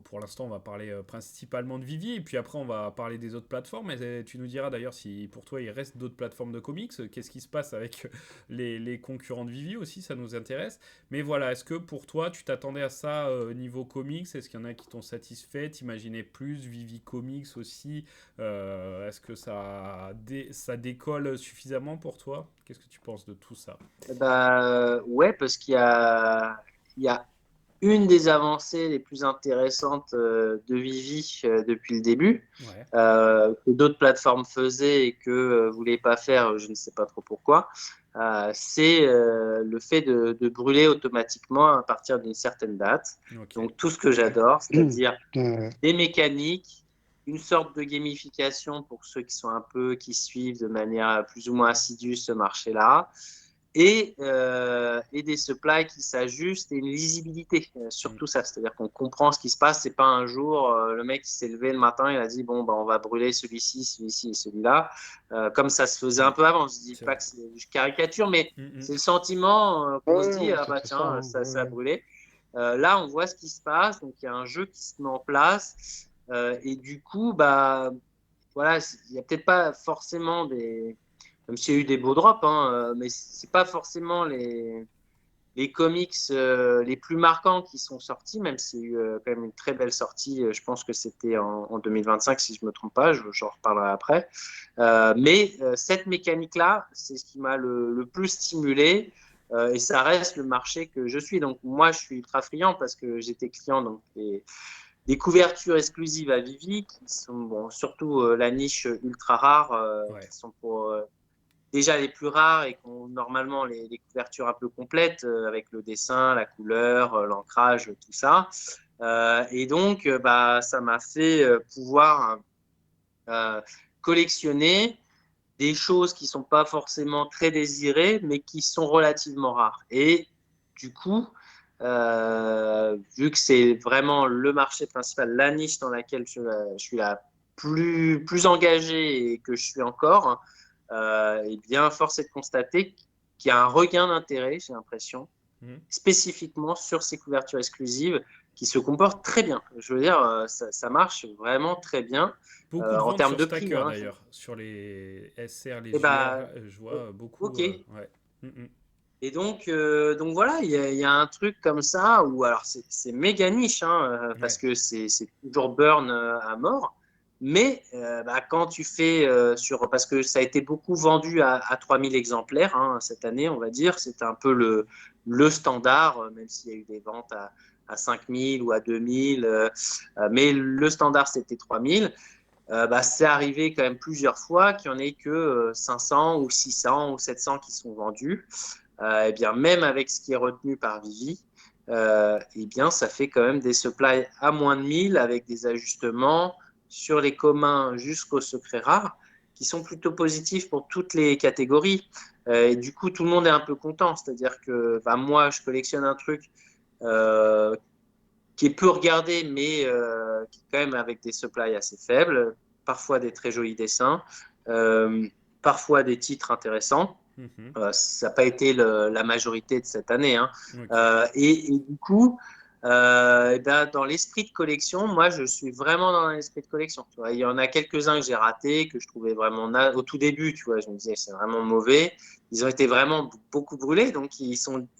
Pour l'instant, on va parler principalement de Vivi, et puis après, on va parler des autres plateformes. Et tu nous diras d'ailleurs si pour toi, il reste d'autres plateformes de comics. Qu'est-ce qui se passe avec les concurrents de Vivi aussi, ça nous intéresse. Mais voilà, est-ce que pour toi, tu t'attendais à ça niveau comics? Est-ce qu'il y en a qui t'ont satisfait? T'imaginais plus Vivi Comics aussi? Est-ce que ça décolle suffisamment pour toi? Qu'est-ce que tu penses de tout ça? Bah, ouais, parce il y a une des avancées les plus intéressantes de Vivi depuis le début, Ouais. que d'autres plateformes faisaient et que ne voulaient pas faire, je ne sais pas trop pourquoi, c'est le fait de brûler automatiquement à partir d'une certaine date. Ok. Donc tout ce que j'adore, c'est-à-dire Euh, des mécaniques, une sorte de gamification pour ceux qui suivent de manière plus ou moins assidue ce marché-là, et des supplies qui s'ajustent et une lisibilité, Mm. surtout ça, c'est-à-dire qu'on comprend ce qui se passe. C'est pas un jour le mec qui s'est levé le matin, il a dit bon bah on va brûler celui-ci et celui-là, comme ça se faisait un Mm. peu avant. Je dis C'est pas vrai. que je caricature, mais Mm, c'est mm. le sentiment qu'on se ouais, dit ouais, ah bah c'était ça, tiens hein, ça a ouais. brûlé. Là on voit ce qui se passe, donc il y a un jeu qui se met en place, et du coup bah voilà, il y a peut-être pas forcément même s'il y a eu des beaux drops, hein, mais c'est pas forcément les comics les plus marquants qui sont sortis, même s'il y a eu quand même une très belle sortie. Je pense que c'était en 2025, si je me trompe pas, j'en reparlerai après. Cette mécanique-là, c'est ce qui m'a le plus stimulé. Et ça reste le marché que je suis. Donc moi, je suis ultra friand parce que j'étais client donc des couvertures exclusives à Vivi qui sont bon, surtout la niche ultra rare, Ouais. qui sont pour déjà les plus rares et qui ont normalement les couvertures un peu complètes avec le dessin, la couleur, l'ancrage, tout ça. Et donc, bah, ça m'a fait pouvoir euh, collectionner des choses qui ne sont pas forcément très désirées, mais qui sont relativement rares. Et du coup, vu que c'est vraiment le marché principal, la niche dans laquelle je suis la plus engagé et que je suis encore, et bien, force est de constater qu'il y a un regain d'intérêt, j'ai l'impression, spécifiquement sur ces couvertures exclusives qui se comportent très bien. Je veux dire, ça marche vraiment très bien Beaucoup de en ventes termes sur de prix. Stacker Hein. d'ailleurs, sur les SR, les Et JR, bah, je vois beaucoup. ok. Ouais. Mm, Et donc voilà, il y a un truc comme ça où alors c'est méga niche parce ouais. que c'est toujours burn à mort. Mais quand tu fais parce que ça a été beaucoup vendu à 3000 exemplaires cette année, on va dire, c'est un peu le standard, même s'il y a eu des ventes à 5000 ou à 2000, mais le standard c'était 3000. C'est arrivé quand même plusieurs fois qu'il n'y en ait que 500 ou 600 ou 700 qui sont vendus. Eh bien, même avec ce qui est retenu par Vivi, eh bien, ça fait quand même des supplies à moins de 1000 avec des ajustements sur les communs jusqu'aux secrets rares qui sont plutôt positifs pour toutes les catégories. Et du coup, tout le monde est un peu content. C'est-à-dire que moi, je collectionne un truc euh, qui est peu regardé, mais qui est quand même avec des supplies assez faibles, parfois des très jolis dessins, parfois des titres intéressants. Mhm. Ça n'a pas été la majorité de cette année. Hein. Ok. Et du coup, dans l'esprit de collection, moi, je suis vraiment dans l'esprit de collection. Tu vois. Il y en a quelques-uns que j'ai ratés, que je trouvais vraiment au tout début. Tu vois, je me disais, c'est vraiment mauvais. Ils ont été vraiment beaucoup brûlés, donc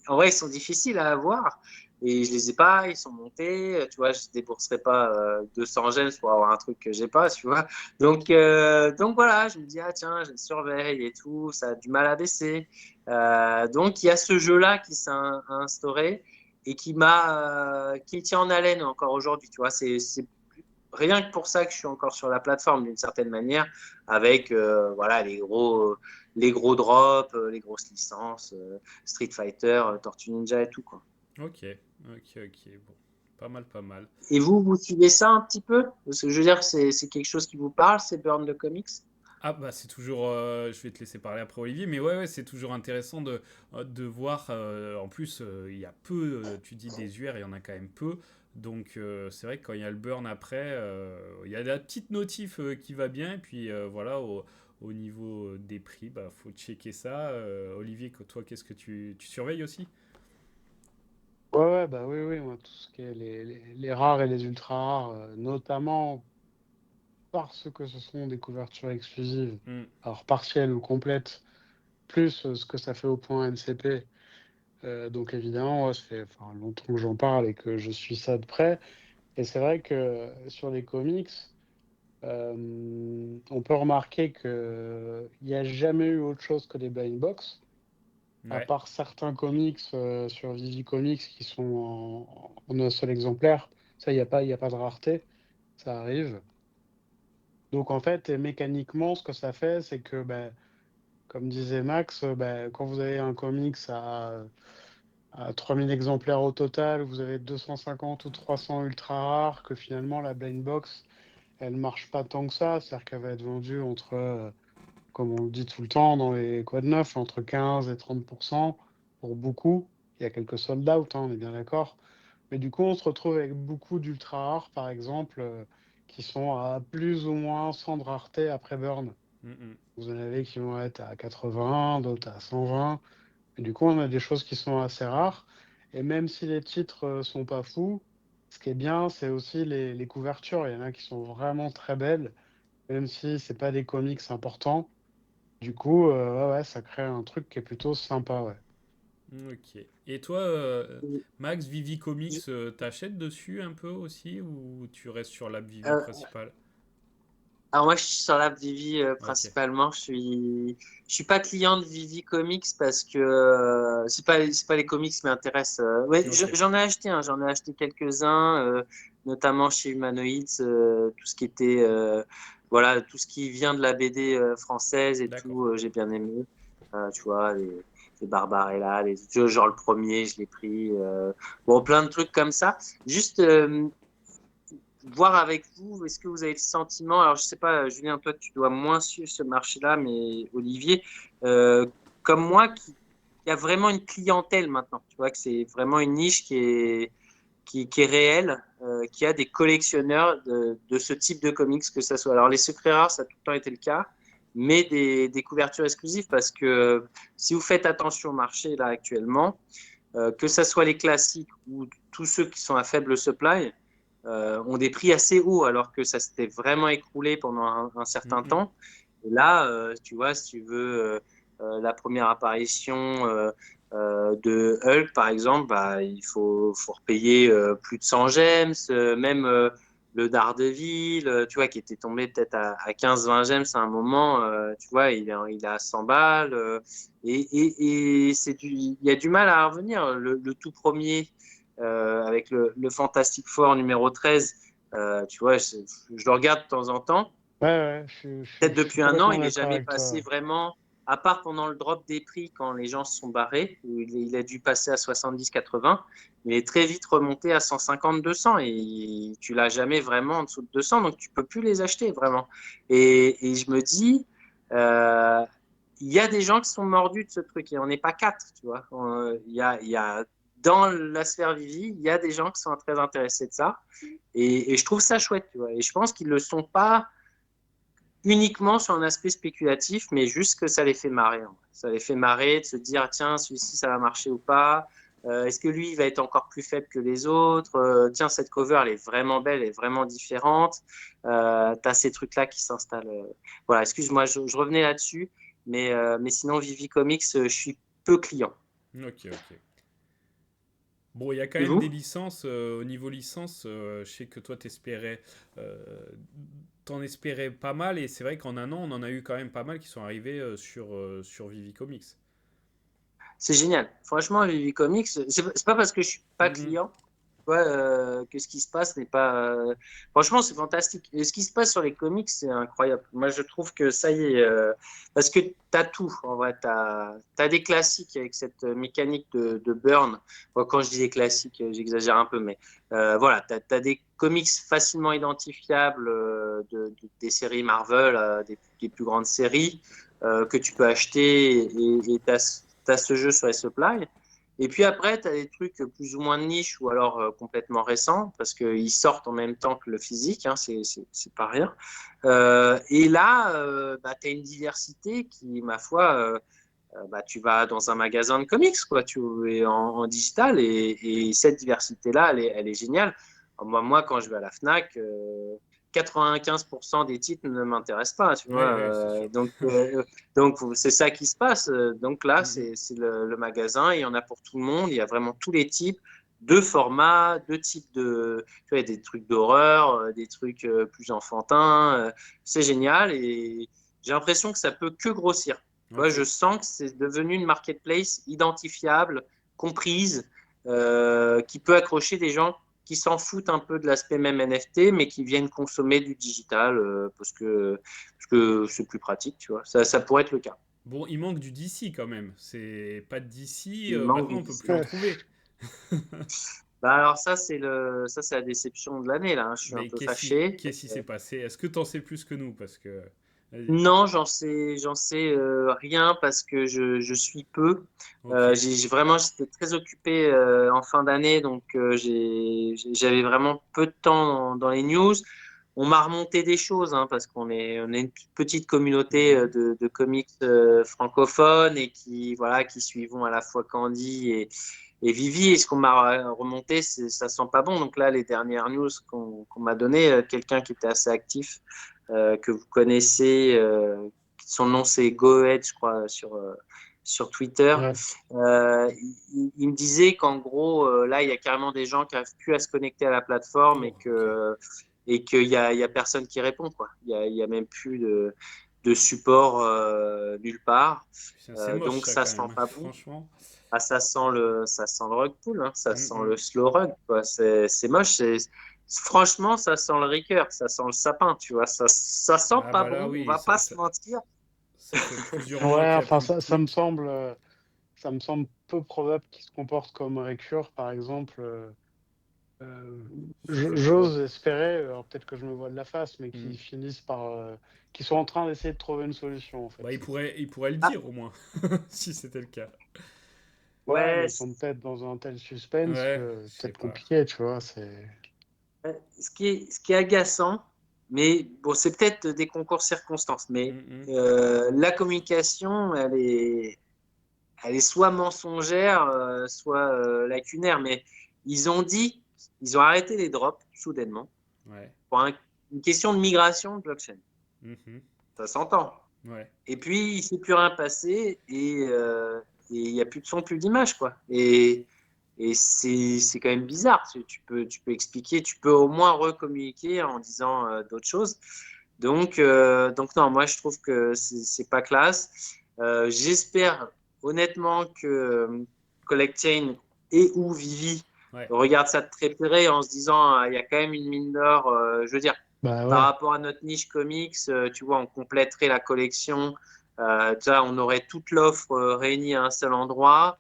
en vrai, ils sont difficiles à avoir. Et je les ai pas, ils sont montés. Tu vois, je débourserai pas 200 gemmes pour avoir un truc que j'ai pas, tu vois. Donc voilà, je me dis, ah tiens, je le surveille et tout, ça a du mal à baisser. Donc il y a ce jeu-là qui s'est instauré et qui me tient en haleine encore aujourd'hui. Tu vois, c'est rien que pour ça que je suis encore sur la plateforme d'une certaine manière, avec voilà les gros drops, les grosses licences, Street Fighter, Tortue Ninja et tout quoi. Ok. Ok. Ok. Bon. Pas mal, pas mal. Et vous suivez ça un petit peu? Parce que je veux dire, c'est quelque chose qui vous parle, c'est Burn the Comics? Ah bah c'est toujours, je vais te laisser parler après Olivier, mais ouais, ouais c'est toujours intéressant de voir, en plus il y a peu, tu dis des UR, il y en a quand même peu, donc c'est vrai que quand il y a le burn après, il y a la petite notif qui va bien, et puis voilà, au niveau des prix, bah faut checker ça. Olivier, toi qu'est-ce que tu surveilles aussi? Ouais, bah oui, oui, moi, tout ce qui est les rares et les ultra rares, notamment parce que ce sont des couvertures exclusives, Hmm, alors partielles ou complètes, plus ce que ça fait au point NCP. Donc évidemment, ouais, ça fait enfin, longtemps que j'en parle et que je suis ça de près. Et c'est vrai que sur les comics, on peut remarquer qu'il n'y a jamais eu autre chose que des blind box, à ouais. part certains comics sur Vivi Comics qui sont en un seul exemplaire. Ça, il y a pas de rareté, ça arrive. Donc en fait, et mécaniquement, ce que ça fait, c'est que, ben, comme disait Max, quand vous avez un comics à 3000 exemplaires au total, vous avez 250 ou 300 ultra rares, que finalement la blind box, elle marche pas tant que ça, c'est-à-dire qu'elle va être vendue entre, comme on le dit tout le temps, dans les quoi de neuf, entre 15 et 30% pour beaucoup. Il y a quelques sold out, hein, on est bien d'accord. Mais du coup, on se retrouve avec beaucoup d'ultra rares, par exemple, qui sont à plus ou moins 100 de rareté après burn. Hmm, hmm. Vous en avez qui vont être à 80, d'autres à 120. Et du coup, on a des choses qui sont assez rares. Et même si les titres sont pas fous, ce qui est bien, c'est aussi les couvertures. Il y en a qui sont vraiment très belles, même si c'est pas des comics importants. Du coup, ouais, ouais, ça crée un truc qui est plutôt sympa, ouais. Ok. Et toi, Max, Vivi Comics, t'achètes dessus un peu aussi ou tu restes sur l'app Vivi Euh, principale? alors moi, je suis sur l'app Vivi Ok. principalement. Je suis pas client de Vivi Comics parce que c'est pas les comics qui m'intéressent. Ouais, Ok. j'en ai acheté, j'en ai acheté quelques-uns, notamment chez Humanoids, tout ce qui était voilà, tout ce qui vient de la BD française et D'accord. tout, j'ai bien aimé. Tu vois, les Barbarella, genre le premier, je l'ai pris. Bon, plein de trucs comme ça. Juste voir avec vous, est-ce que vous avez le sentiment, alors je sais pas, Julien, toi tu dois moins suivre ce marché-là, mais Olivier, euh, comme moi, qui a vraiment une clientèle maintenant, tu vois, que c'est vraiment une niche qui est réelle, qui a des collectionneurs de ce type de comics, que ça soit. Alors les secrets rares, ça a tout le temps été le cas, mais des couvertures exclusives, parce que si vous faites attention au marché là actuellement, que ce soit les classiques ou tous ceux qui sont à faible supply, ont des prix assez hauts alors que ça s'était vraiment écroulé pendant un certain temps. Et là, tu vois, si tu veux la première apparition de Hulk, par exemple, bah, il faut repayer plus de 100 gemmes, même le Daredevil, tu vois, qui était tombé peut-être à 15-20 gemmes à un moment, tu vois, il est à 100 balles. Et il y a du mal à revenir. Le tout premier, avec le Fantastic Four numéro 13, tu vois, je le regarde de temps en temps. Ouais, ouais, Peut-être je suis depuis un an, complètement il n'est d'accord jamais avec toi. passé vraiment, à part pendant le drop des prix quand les gens se sont barrés, où il a dû passer à 70-80, il est très vite remonté à 150-200 et tu l'as jamais vraiment en dessous de 200, donc tu peux plus les acheter vraiment. Et je me dis, il y a des gens qui sont mordus de ce truc et on n'est pas quatre, tu vois. Il y a dans la sphère Vivi, il y a des gens qui sont très intéressés de ça et je trouve ça chouette, tu vois. Et je pense qu'ils le sont pas uniquement sur un aspect spéculatif, mais juste que ça les fait marrer. Hein. Ça les fait marrer de se dire, tiens, celui-ci, ça va marcher ou pas. Est-ce que lui, il va être encore plus faible que les autres tiens, cette cover, elle est vraiment belle, elle est vraiment différente. Tu as ces trucs-là qui s'installent. Voilà, excuse-moi, je revenais là-dessus, mais sinon, Vivi Comics, je suis peu client. Ok, ok. Bon, il y a quand Et même des vous? licences. Au niveau licence, je sais que toi, euh, t'en espérais pas mal. Et c'est vrai qu'en un an, on en a eu quand même pas mal qui sont arrivés sur Vivi Comics. C'est génial. Franchement, Vivi Comics, c'est pas parce que je suis pas Mhm. client que ce qui se passe n'est pas. Franchement, c'est fantastique. Et ce qui se passe sur les comics, c'est incroyable. Moi, je trouve que ça y est, parce que tu as tout, en vrai. Tu as des classiques avec cette mécanique de burn. Bon, quand je dis des classiques, j'exagère un peu, mais voilà, tu as, des comics facilement identifiables des séries Marvel, des plus grandes séries que tu peux acheter et tu as ce jeu sur les supply. Et puis après, tu as des trucs plus ou moins de niche ou alors complètement récents parce qu'ils sortent en même temps que le physique, hein, c'est pas rien. Et là, bah, tu as une diversité qui, ma foi, bah, tu vas dans un magasin de comics, quoi, tu es en digital et cette diversité-là, elle est géniale. Moi, quand je vais à la Fnac, 95% des titres ne m'intéressent pas, tu vois. Ouais, ouais, c'est sûr. Donc c'est ça qui se passe. Donc là, Mhm. c'est le magasin, il y en a pour tout le monde, il y a vraiment tous les types de formats, de types de, tu vois, des trucs d'horreur, des trucs plus enfantins. C'est génial et j'ai l'impression que ça peut que grossir. Tu vois, Ok. je sens que c'est devenu une marketplace identifiable, comprise, qui peut accrocher des gens qui s'en foutent un peu de l'aspect même NFT, mais qui viennent consommer du digital parce que c'est plus pratique, tu vois. Ça pourrait être le cas. Bon, il manque du DC quand même. C'est pas de DC. Il manque Maintenant, du on peut plus en digital. Ouais. trouver. Bah alors ça c'est la déception de l'année là. Hein. Je suis un Mais peu fâché. qu'est-ce qui s'est passé? Est-ce que t'en sais plus que nous? Parce que. Vas-y. Non, j'en sais rien parce que je suis peu. Ok. Vraiment, j'étais très occupé en fin d'année, donc j'avais vraiment peu de temps dans les news. On m'a remonté des choses hein, parce on est une petite communauté Mhm. de comics francophones et voilà, qui suivons à la fois Candy et Vivi. Et ce qu'on m'a remonté, ça sent pas bon. Donc là, les dernières news qu'on m'a données, quelqu'un qui était assez actif que vous connaissez. Son nom, c'est Gohead, je crois, sur Twitter. Ouais. Il me disait qu'en gros, là, il y a carrément des gens qui n'arrivent plus à se connecter à la plateforme Oh, ok. et qu'il y a personne qui répond. Quoi. Il y a même plus de support nulle part. Putain, c'est moche Donc, ça ça quand sent même. pas bon. Franchement. Ah, ça sent le rug pull, hein. Ça sent Mhm. le slow rug, quoi. C'est moche. Franchement, ça sent le Ricoeur, ça sent le sapin, tu vois. Ça sent Ah pas bah là bon, on oui, va pas se mentir. ça fait plusieurs mois Ouais, qu'il n'y a enfin, plus de clics. ça me semble peu probable qu'il se comporte comme Récure, par exemple. Euh, Ouais. J'ose espérer, alors peut-être que je me vois de la face, mais Mhm. qu'ils finissent par, qu'ils sont en train d'essayer de trouver une solution, en Bah fait. il pourrait le Ah, dire au moins, si c'était le cas. Ouais, ouais, mais ils sont peut-être dans un tel suspense Ouais, que je sais peut-être pas. compliqué, tu vois. C'est. ce qui est agaçant, mais bon, c'est peut-être des concours circonstances, mais Mhm. la communication, elle est soit mensongère, soit lacunaire. Mais ils ont arrêté les drops soudainement Ouais. pour une question de migration de blockchain. Mhm. Ça s'entend. Ouais. Et puis, il ne s'est plus rien passé et il n'y a plus de son, plus d'image, quoi. Et c'est quand même bizarre. Tu peux expliquer, tu peux au moins recommuniquer en disant d'autres choses. Donc non, moi, je trouve que c'est pas classe. J'espère honnêtement que CollectChain et ou Vivi Ouais. regardent ça de très près en se disant il y a quand même une mine d'or. Je veux dire, Bah par ouais. rapport à notre niche comics, tu vois, on compléterait la collection. On aurait toute l'offre réunie à un seul endroit.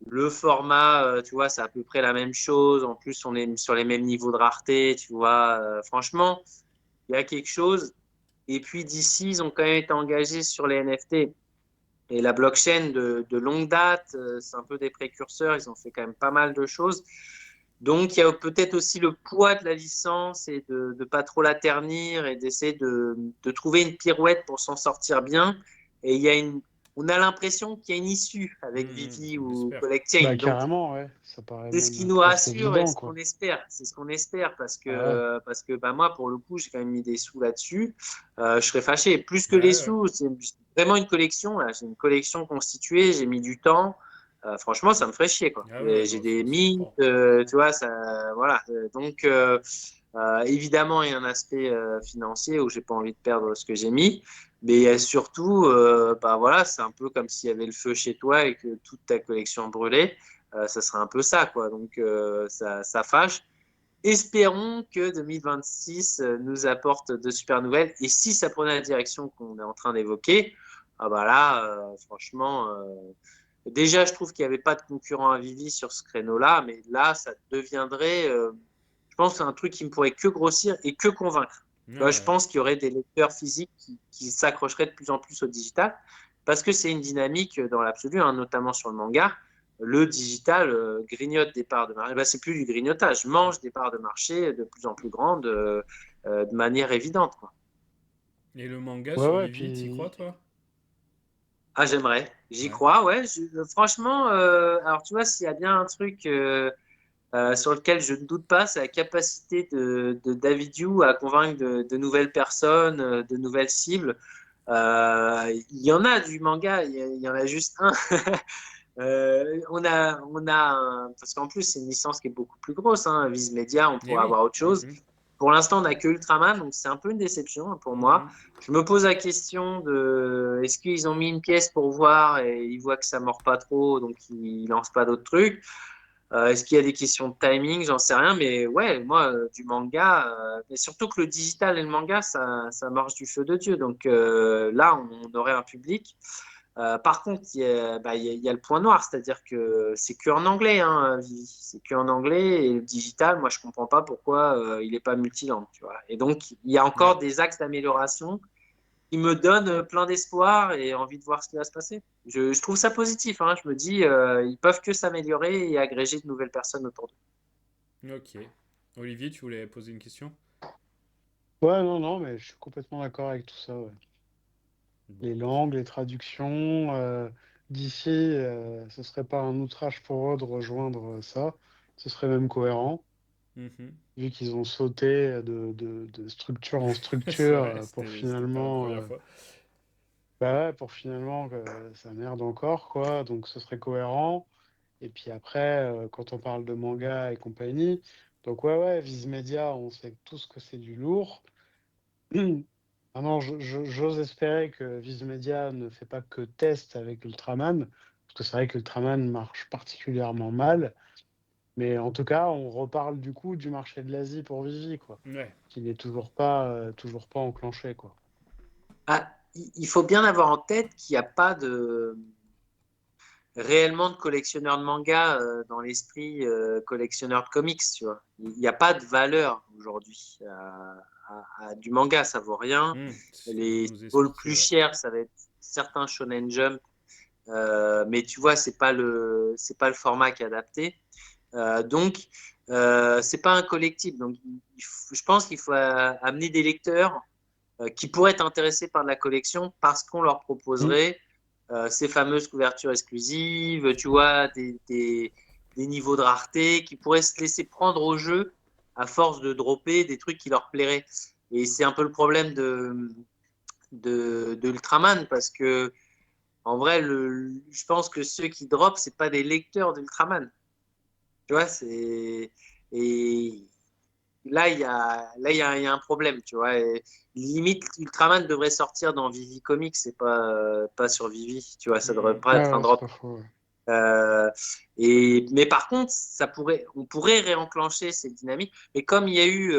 Le format, tu vois, c'est à peu près la même chose. En plus, on est sur les mêmes niveaux de rareté, tu vois. Franchement, il y a quelque chose. Et puis d'ici, ils ont quand même été engagés sur les NFT. Et la blockchain de longue date, c'est un peu des précurseurs. Ils ont fait quand même pas mal de choses. Donc, il y a peut-être aussi le poids de la licence et de ne pas trop la ternir et d'essayer de trouver une pirouette pour s'en sortir bien. Et on a l'impression qu'il y a une issue avec Vivi ou J'espère. CollectChain. Bah Donc, carrément, ouais. Ça paraît c'est ce qui même nous presque rassure et évident, ce qu'on quoi. espère. C'est ce qu'on espère Ah ouais. parce que bah, moi, pour le coup, j'ai quand même mis des sous là-dessus. Je serais fâché. Plus que Ouais, les ouais. sous, c'est vraiment une collection. Là. J'ai une collection constituée, j'ai mis du temps. Franchement, ça me ferait chier, quoi. Ah ouais, J'ai non, des je mints, comprends. tu vois, ça, voilà. Donc, évidemment, il y a un aspect financier où j'ai pas envie de perdre ce que j'ai mis. Mais surtout, bah voilà, c'est un peu comme s'il y avait le feu chez toi et que toute ta collection brûlait. Ça serait un peu ça, quoi. Donc, ça fâche. Espérons que 2026 nous apporte de super nouvelles. Et si ça prenait la direction qu'on est en train d'évoquer, ah bah là, franchement, déjà, je trouve qu'il n'y avait pas de concurrent à Vivi sur ce créneau-là, mais là, ça deviendrait, je pense, un truc qui ne pourrait que grossir et que convaincre. Ouais, Tu vois, je ouais. pense qu'il y aurait des lecteurs physiques qui s'accrocheraient de plus en plus au digital, parce que c'est une dynamique dans l'absolu, hein, notamment sur le manga. Le digital grignote des parts de marché. Ben, c'est plus du grignotage, mange des parts de marché de plus en plus grandes de manière évidente, quoi. Et le manga Ouais, sur ouais, Vivi, t'y crois, puis... toi? Ah, j'aimerais, j'y Ouais. crois, ouais. Franchement, alors tu vois, s'il y a bien un truc sur lequel je ne doute pas, c'est la capacité de David Yu à convaincre de nouvelles personnes, de nouvelles cibles. Il y en a du manga, il y en a juste un. Parce qu'en plus, c'est une licence qui est beaucoup plus grosse, hein. Viz Media, on Eh pourrait oui. avoir autre chose. Mhm. Pour l'instant, on n'a que Ultraman, donc c'est un peu une déception hein, pour moi. Mhm. Je me pose la question de est-ce qu'ils ont mis une pièce pour voir et ils voient que ça mord pas trop, donc ils lancent pas d'autres trucs. Est-ce qu'il y a des questions de timing? J'en sais rien, mais ouais, moi, du manga, mais surtout que le digital et le manga, ça marche du feu de Dieu. Donc là, on aurait un public. Par contre, il y a le point noir, c'est-à-dire que c'est que en anglais, hein, Vivi. C'est que en anglais et le digital, moi je comprends pas pourquoi il n'est pas multilangue, tu vois. Et donc il y a Ouais. encore des axes d'amélioration qui me donnent plein d'espoir et envie de voir ce qui va se passer. Je trouve ça positif, hein. Je me dis ils peuvent que s'améliorer et agréger de nouvelles personnes autour d'eux. Ok. Olivier, tu voulais poser une question? Ouais, non, non, mais je suis complètement d'accord avec tout ça, ouais. Bon. Les langues, les traductions, d'ici, ce serait pas un outrage pour eux de rejoindre ça. Ce serait même cohérent, Mhm. vu qu'ils ont sauté de structure en C'est structure vrai, c'était pas la première fois. bah ouais, pour finalement que ça merde encore, quoi. Donc ce serait cohérent. Et puis après, quand on parle de manga et compagnie, donc ouais, ouais, Viz Media, on sait tous que c'est du lourd. Maintenant, j'ose espérer que Viz Media ne fait pas que test avec Ultraman, parce que c'est vrai que Ultraman marche particulièrement mal. Mais en tout cas, on reparle du coup du marché de l'Asie pour Vivi, quoi, Ouais. qui n'est toujours pas enclenché, quoi. Ah, il faut bien avoir en tête qu'il n'y a pas de réellement de collectionneur de manga dans l'esprit collectionneur de comics, tu vois. Il n'y a pas de valeur aujourd'hui du manga, ça vaut rien. Ce que vous Ce nous qui vaut le expliquez, plus ouais. cher, ça va être certains Shonen Jump, mais tu vois, c'est pas le format qui est adapté. Donc, c'est pas un collectif. Donc, je pense qu'il faut amener des lecteurs qui pourraient être intéressés par la collection parce qu'on leur Mm. proposerait ces fameuses couvertures exclusives, tu vois, des niveaux de rareté qui pourraient se laisser prendre au jeu à force de dropper des trucs qui leur plairaient. Et c'est un peu le problème de Ultraman parce que en vrai, je pense que ceux qui drop, c'est pas des lecteurs d'Ultraman. Tu vois, et il y a un problème, tu vois. Et limite, Ultraman devrait sortir dans Vivi Comics, c'est pas sur Vivi, tu vois. Ça devrait pas être Ah un ouais, c'est drop. pas faux. Ouais. Euh, mais par contre, on pourrait réenclencher cette dynamique. Mais comme il y a eu,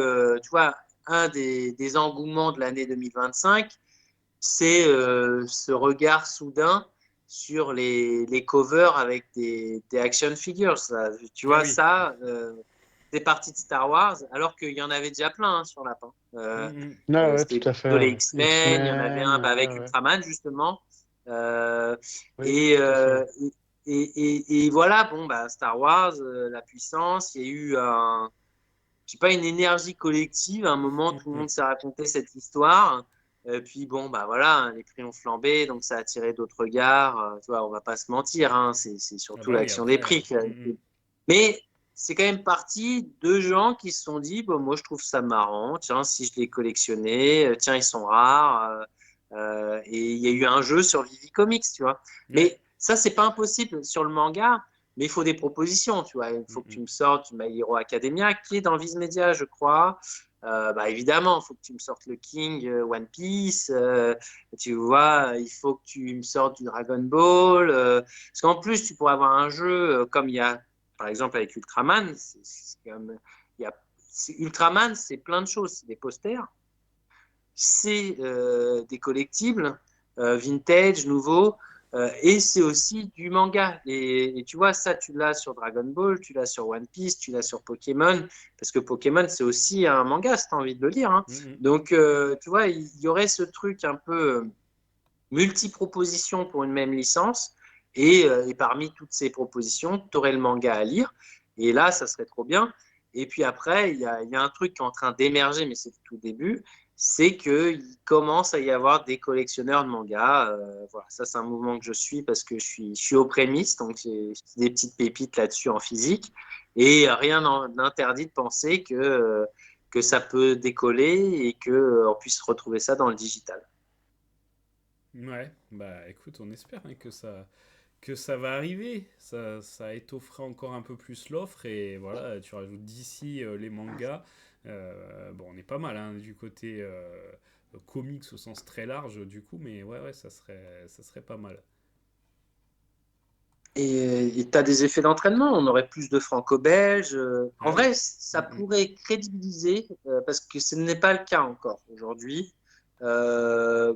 tu vois, un des engouements de l'année 2025, c'est ce regard soudain sur les covers avec des action figures. Ça. Tu Ah vois, oui. ça, des parties de Star Wars, alors qu'il y en avait déjà plein hein, sur Lapin. Mhm. Ah ouais, C'était tout à plutôt fait. les Ouais. X-Men, il y en avait un X-Men, avec ouais, ouais. Ultraman, justement. Euh, Oui, et, tout à fait. euh, et voilà, bon, bah, Star Wars, la puissance, il y a eu je sais pas, une énergie collective. À un moment, tout le Mhm. monde s'est raconté cette histoire. Puis bon, bah voilà, hein, les prix ont flambé, donc ça a attiré d'autres regards. Tu vois, on va pas se mentir, hein, c'est Ah surtout bah oui, l'action des après. prix. Mais c'est quand même parti de gens qui se sont dit, bon, moi je trouve ça marrant, tiens, si je les collectionnais, tiens, ils sont rares. Et il y a eu un jeu sur Vivi Comics, tu vois. Ouais. Mais ça, c'est pas impossible sur le manga. Mais il faut des propositions, tu vois. Il faut que tu Mhm. me sortes du My Hero Academia, qui est dans Viz Media, je crois. Bah, évidemment, il faut que tu me sortes le King, One Piece. Tu vois, il faut que tu me sortes du Dragon Ball. Parce qu'en plus, tu pourrais avoir un jeu comme il y a, par exemple, avec Ultraman. Il y a, Ultraman, c'est plein de choses. C'est des posters, c'est des collectibles vintage, nouveaux, et c'est aussi du manga. Et tu vois, ça, tu l'as sur Dragon Ball, tu l'as sur One Piece, tu l'as sur Pokémon, parce que Pokémon, c'est aussi un manga, si tu as envie de le lire. Hein. Mhm. Donc, tu vois, il y aurait ce truc un peu multi-proposition pour une même licence, et parmi toutes ces propositions, tu aurais le manga à lire, et là, ça serait trop bien. Et puis après, il y a un truc qui est en train d'émerger, mais c'est le tout début, c'est qu'il commence à y avoir des collectionneurs de mangas. Voilà, ça, c'est un mouvement que je suis parce que je suis au prémisse, donc j'ai des petites pépites là-dessus en physique. Et rien n'interdit de penser que ça peut décoller et qu'on puisse retrouver ça dans le digital. Ouais, bah écoute, on espère hein, que ça va arriver. Ça étofferait encore un peu plus l'offre et voilà, tu rajoutes d'ici les mangas. Bon, on est pas mal hein, du côté comics au sens très large du coup, mais ouais, ouais, ça serait pas mal. Et tu as des effets d'entraînement, on aurait plus de franco-belges. En Ah oui. vrai, ça Mhm. pourrait crédibiliser, parce que ce n'est pas le cas encore aujourd'hui. Euh,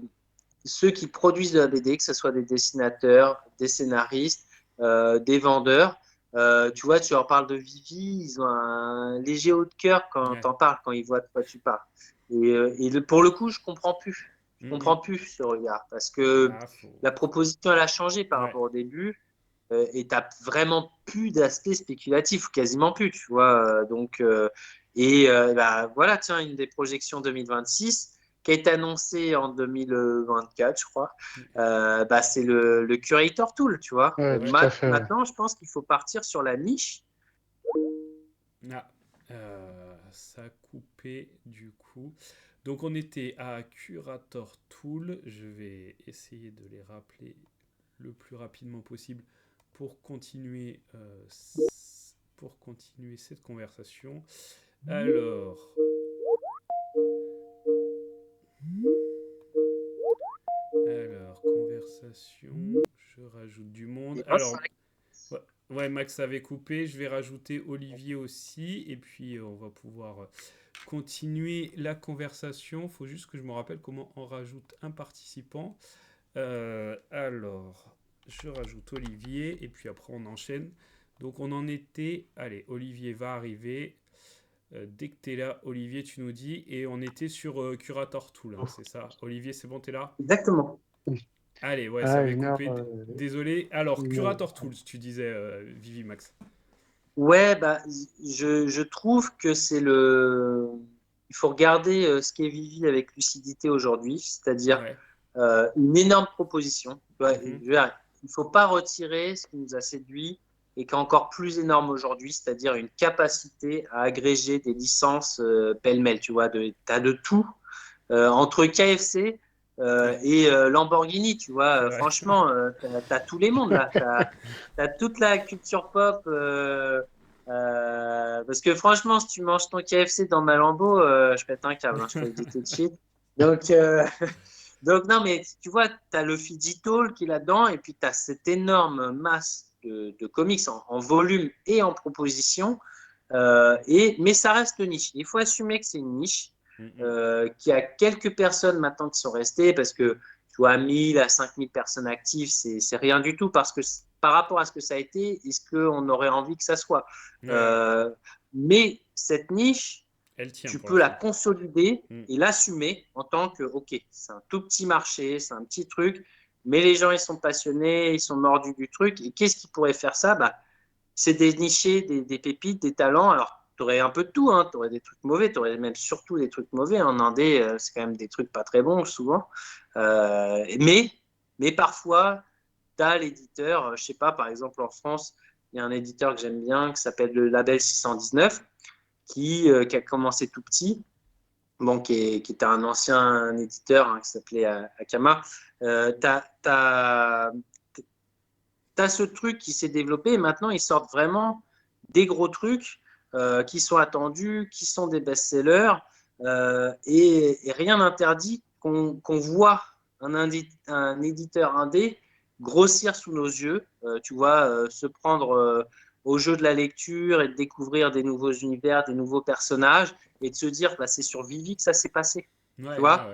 Ceux qui produisent de la BD, que ce soit des dessinateurs, des scénaristes, des vendeurs, tu vois, tu leur parles de Vivi, ils ont un léger haut de cœur quand tu Ouais. en parles, quand ils voient de quoi tu parles. Pour le coup, je comprends plus. Je comprends Mhm. plus ce regard, parce que Ah, faut. la proposition, elle a changé par Ouais. rapport au début. Et tu n'as vraiment plus d'aspect spéculatif, quasiment plus, tu vois. Bah, voilà, tiens, une des projections 2026 qui a été annoncée en 2024, je crois, bah, c'est le Curator Tool, tu vois. Ouais, tout à fait. Ouais. Maintenant, je pense qu'il faut partir sur la niche. Ah, ça a coupé du coup. Donc on était à Curator Tool. Je vais essayer de les rappeler le plus rapidement possible pour pour continuer cette conversation. Alors, conversation, je rajoute du monde. Et moi, Alors, ouais, ouais, Max avait coupé, je vais rajouter Olivier aussi, et puis on va pouvoir continuer la conversation. Il faut juste que je me rappelle comment on rajoute un participant. Alors, je rajoute Olivier, et puis après on enchaîne. Donc on en était, allez, Olivier va arriver. Dès que tu es là, Olivier, tu nous dis, et on était sur Curator Tool, hein, c'est ça. Olivier, c'est bon, tu es là. exactement. Allez, ouais, ça Ah, avait une heure, coupé. Désolé. Alors, une heure. Curator Tools, tu disais, Vivi Max. Ouais, bah, je trouve que c'est le. Il faut regarder ce qu'est Vivi avec lucidité aujourd'hui, c'est-à-dire Ouais. une énorme proposition. Ouais, Mhm. je veux dire, il ne faut pas retirer ce qui nous a séduit et qui est encore plus énorme aujourd'hui, c'est-à-dire une capacité à agréger des licences pêle-mêle. Tu vois, tu as de tout. Entre KFC Ouais, et Lamborghini, tu vois, c'est vrai. franchement, tu as tous les mondes là. Tu as toute la culture pop. Parce que franchement, si tu manges ton KFC dans ma Lambo, je pète un câble, hein, je te le dis tout de suite. Donc, donc non, mais tu vois, tu as le Fidgetall qui est là-dedans, et puis tu as cette énorme masse de comics en volume et en proposition. Mais ça reste niche. Il faut assumer que c'est une niche, Mhm. qu'il y a quelques personnes maintenant qui sont restées, parce que tu vois, 1000 à 5000 personnes actives, c'est rien du tout, parce que par rapport à ce que ça a été, est-ce qu'on aurait envie que ça soit Ouais, ouais. euh, Mais cette niche, Elle tient tu pour peux la l'instant. consolider Mm. et l'assumer en tant que, OK, c'est un tout petit marché, c'est un petit truc, mais les gens, ils sont passionnés, ils sont mordus du truc. Et qu'est-ce qui pourrait faire ça? Bah, c'est dénicher des pépites, des talents. Alors, tu aurais un peu de tout, hein. Tu aurais des trucs mauvais, tu aurais même surtout des trucs mauvais. En indé, c'est quand même des trucs pas très bons, souvent. Mais parfois, tu as l'éditeur, je sais pas, par exemple en France, il y a un éditeur que j'aime bien qui s'appelle le Label 619, qui a commencé tout petit, bon, qui était un ancien éditeur, hein, qui s'appelait Akama. Tu as ce truc qui s'est développé et maintenant ils sortent vraiment des gros trucs qui sont attendus, qui sont des best-sellers et rien n'interdit qu'on voit un éditeur indé grossir sous nos yeux, tu vois, se prendre au jeu de la lecture et de découvrir des nouveaux univers, des nouveaux personnages et de se dire bah, c'est sur Vivi que ça s'est passé, Ouais, tu ouais, vois,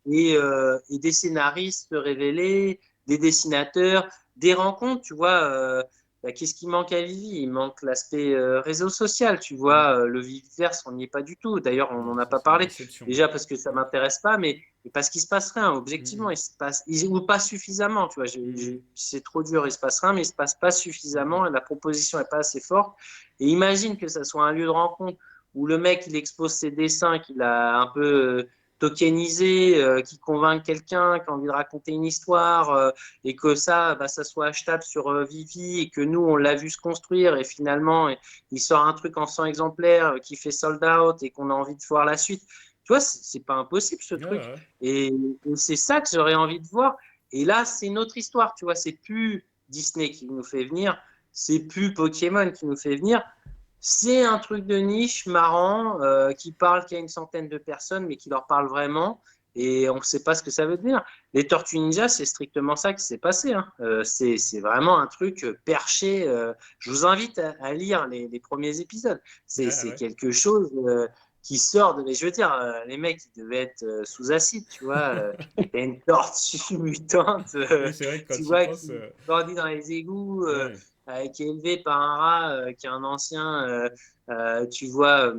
ouais. et des scénaristes révélés, des dessinateurs, des rencontres, tu vois. Bah, qu'est-ce qui manque à Vivi? Il manque l'aspect réseau social, tu Mm. vois. Le Viviverse, on n'y est pas du tout. D'ailleurs, on Non, n'en a ça pas c'est une parlé. déception. Déjà parce que ça ne m'intéresse pas, mais parce qu'il ne se passe rien. Mm, Objectivement, mm. il se passe, ou pas suffisamment, tu vois. Mm, C'est trop dur, il ne se passe rien, mais il ne se passe pas mm, suffisamment mm. et la proposition n'est pas assez forte. Et imagine que ça soit un lieu de rencontre où le mec, il expose ses dessins qu'il a un peu tokenisé, qui convainc quelqu'un, qui a envie de raconter une histoire, et que ça, bah, ça soit achetable sur Vivi et que nous, on l'a vu se construire et finalement, il sort un truc en 100 exemplaires qui fait sold out et qu'on a envie de voir la suite. Tu vois, c'est pas impossible ce Ouais, truc. ouais. Et c'est ça que j'aurais envie de voir. Et là, c'est une autre histoire, tu vois, c'est plus Disney qui nous fait venir, c'est plus Pokémon qui nous fait venir. C'est un truc de niche marrant qui parle qu'à une centaine de personnes, mais qui leur parle vraiment. Et on ne sait pas ce que ça veut dire. Les Tortues Ninja, c'est strictement ça qui s'est passé. Hein. C'est vraiment un truc perché. Je vous invite à lire les premiers épisodes. Ouais, C'est ouais. quelque chose qui sort de. Mais je veux dire, les mecs, ils devaient être sous acide, tu vois. Il y a une tortue mutante, Oui, c'est vrai que tu quand il vois, pense. qui grandit dans les égouts. Ouais. Qui est élevé par un rat, qui est un ancien, tu vois,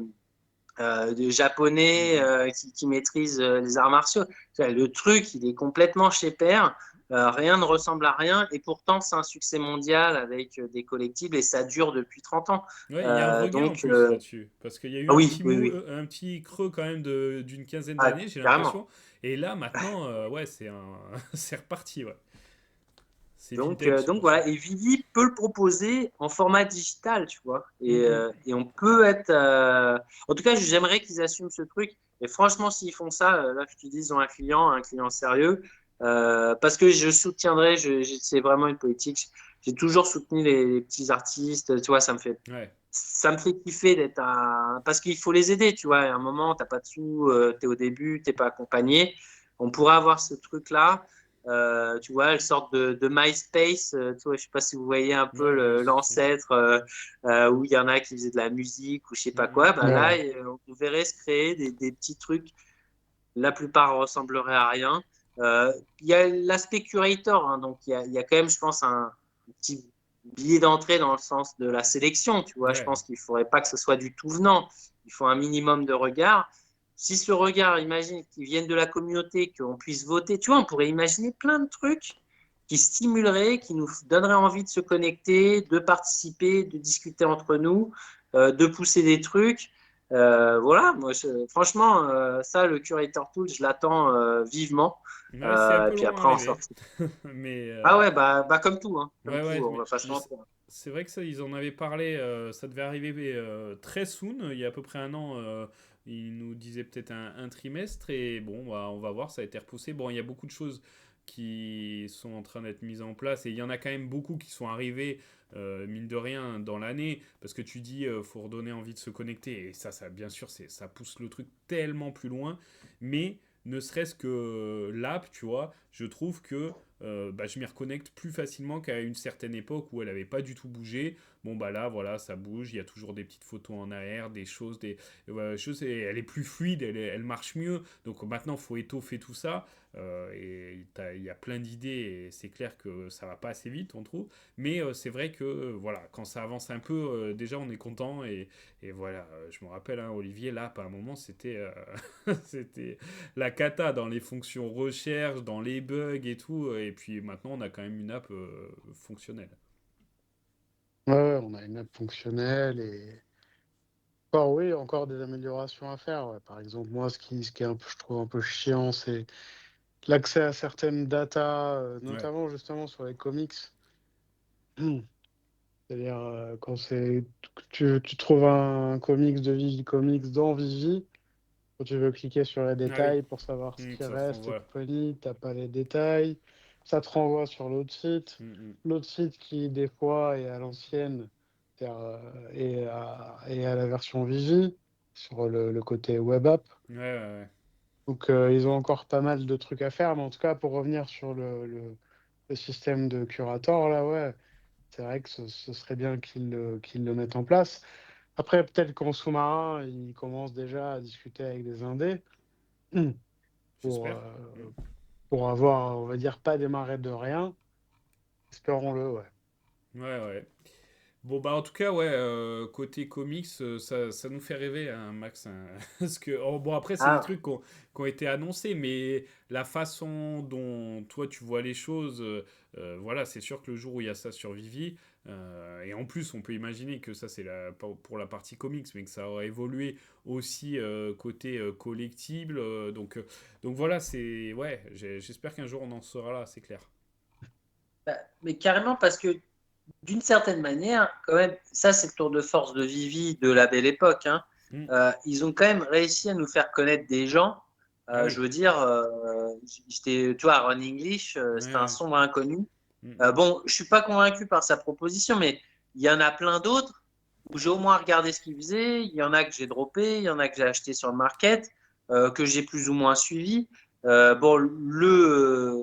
de Mm, japonais mm. qui maîtrise les arts martiaux. Le truc, il est complètement chez père. Rien ne ressemble à rien et pourtant c'est un succès mondial avec des collectibles et ça dure depuis 30 ans. Ouais, il y a un regain en Donc, plus là-dessus. Parce qu'il y a eu ah oui, oui, oui. un petit creux quand même d'une quinzaine Ah, d'années, j'ai carrément. l'impression. Et là, maintenant, ouais, c'est reparti, ouais. C'est Donc, vintage, c'est donc pour ça. voilà, et Vivi peut le proposer en format digital, tu vois. Mm, mm. Et on peut être. En tout cas, j'aimerais qu'ils assument ce truc. Et franchement, s'ils font ça, là, je te dis, ils ont un client sérieux. Parce que je soutiendrai, c'est vraiment une politique. J'ai toujours soutenu les petits artistes, tu vois, Ouais. ça me fait kiffer d'être un. Parce qu'il faut les aider, tu vois. À un moment, t'as pas de sous, t'es au début, t'es pas accompagné. On pourrait avoir ce truc-là. Tu vois, elles sortent de MySpace. Tu vois, je sais pas si vous voyez un Ouais, peu ouais, si, si. l'ancêtre où il y en a qui faisaient de la musique ou je sais Mm, pas mm. quoi. Bah là, Ouais. on verrait se créer des petits trucs. La plupart ressembleraient à rien. Il y a l'aspect curator, hein, donc il y a quand même, je pense, un petit billet d'entrée dans le sens de la sélection. Tu vois, je Ouais. pense qu'il ne faudrait pas que ce soit du tout venant. Il faut un minimum de regard. Si ce regard, imagine qu'il vienne de la communauté, qu'on puisse voter, tu vois, on pourrait imaginer plein de trucs qui stimuleraient, qui nous donneraient envie de se connecter, de participer, de discuter entre nous, de pousser des trucs. Voilà, moi, franchement, ça, le Curator Tool, je l'attends vivement. Ouais, c'est un Et peu puis long à après, on arriver. sort. Mais Ah ouais, bah comme tout, hein. Comme ouais, tout, ouais, on mais va pas se mentir. c'est vrai que ça, ils en avaient parlé, ça devait arriver très soon, il y a à peu près un an, ils nous disaient peut-être un trimestre, et bon, bah, on va voir, ça a été repoussé. Bon, il y a beaucoup de choses qui sont en train d'être mises en place, et il y en a quand même beaucoup qui sont arrivées, mine de rien, dans l'année, parce que tu dis, faut redonner envie de se connecter, et ça bien sûr, ça pousse le truc tellement plus loin, mais ne serait-ce que l'app, tu vois, je trouve que bah, je m'y reconnecte plus facilement qu'à une certaine époque où elle n'avait pas du tout bougé. Bon, bah là, voilà, ça bouge. Il y a toujours des petites photos en AR, des choses, choses, et elle est plus fluide, elle marche mieux. Donc maintenant, il faut étoffer tout ça. Il y a plein d'idées et c'est clair que ça va pas assez vite, on trouve. Mais c'est vrai que voilà, quand ça avance un peu, déjà on est content. Et voilà, je me rappelle, hein, Olivier, là, à un moment, c'était la cata dans les fonctions recherche, dans les bugs et tout. Et puis maintenant, on a quand même une app fonctionnelle. Ouais, ouais, on a une app fonctionnelle et encore, oui, encore des améliorations à faire. Ouais. Par exemple, moi, ce qui est un peu, je trouve un peu chiant, c'est l'accès à certaines datas, Ouais. notamment justement sur les comics. C'est-à-dire, quand tu trouves un comics de Vivi Comics dans Vivi, quand tu veux cliquer sur les Ah oui. détails pour savoir ce qui Ça te reste et renvoie. compagnie, t'as pas les détails. Ça te renvoie sur l'autre site. Mm. L'autre site qui, des fois, est à l'ancienne, c'est-à-dire, et à la version Vivi, sur le côté web app. Ouais, ouais, ouais. Donc, ils ont encore pas mal de trucs à faire. Mais en tout cas, pour revenir sur le système de Curator, là, ouais, c'est vrai que ce serait bien qu'ils le mettent en place. Après, peut-être qu'en sous-marin, ils commencent déjà à discuter avec des indés pour, J'espère. euh, Mm. pour avoir, on va dire, pas démarrer de rien. Espérons-le, ouais. Ouais, ouais. Bon, bah, en tout cas, ouais, côté comics, ça nous fait rêver, hein, Max, hein. Parce que, oh, bon, après, c'est des Ah, trucs qui ont été annoncés, mais la façon dont toi tu vois les choses, voilà, c'est sûr que le jour où il y a ça sur Vivi, et en plus, on peut imaginer que ça, c'est pour la partie comics, mais que ça aura évolué aussi côté collectible. Donc voilà, ouais, j'espère qu'un jour on en sera là, c'est clair. bah, mais carrément, parce que d'une certaine manière, quand même, ça, c'est le tour de force de Vivi de la belle époque, hein. Mm. Ils ont quand même réussi à nous faire connaître des gens. Ah Je oui, veux dire, tu vois, Ron English, ouais, c'était un ouais. sombre inconnu. Mm, Bon, je suis pas convaincu par sa proposition, mais il y en a plein d'autres où j'ai au moins regardé ce qu'il faisait. Il y en a que j'ai droppé, il y en a que j'ai acheté sur le market, que j'ai plus ou moins suivi. Bon,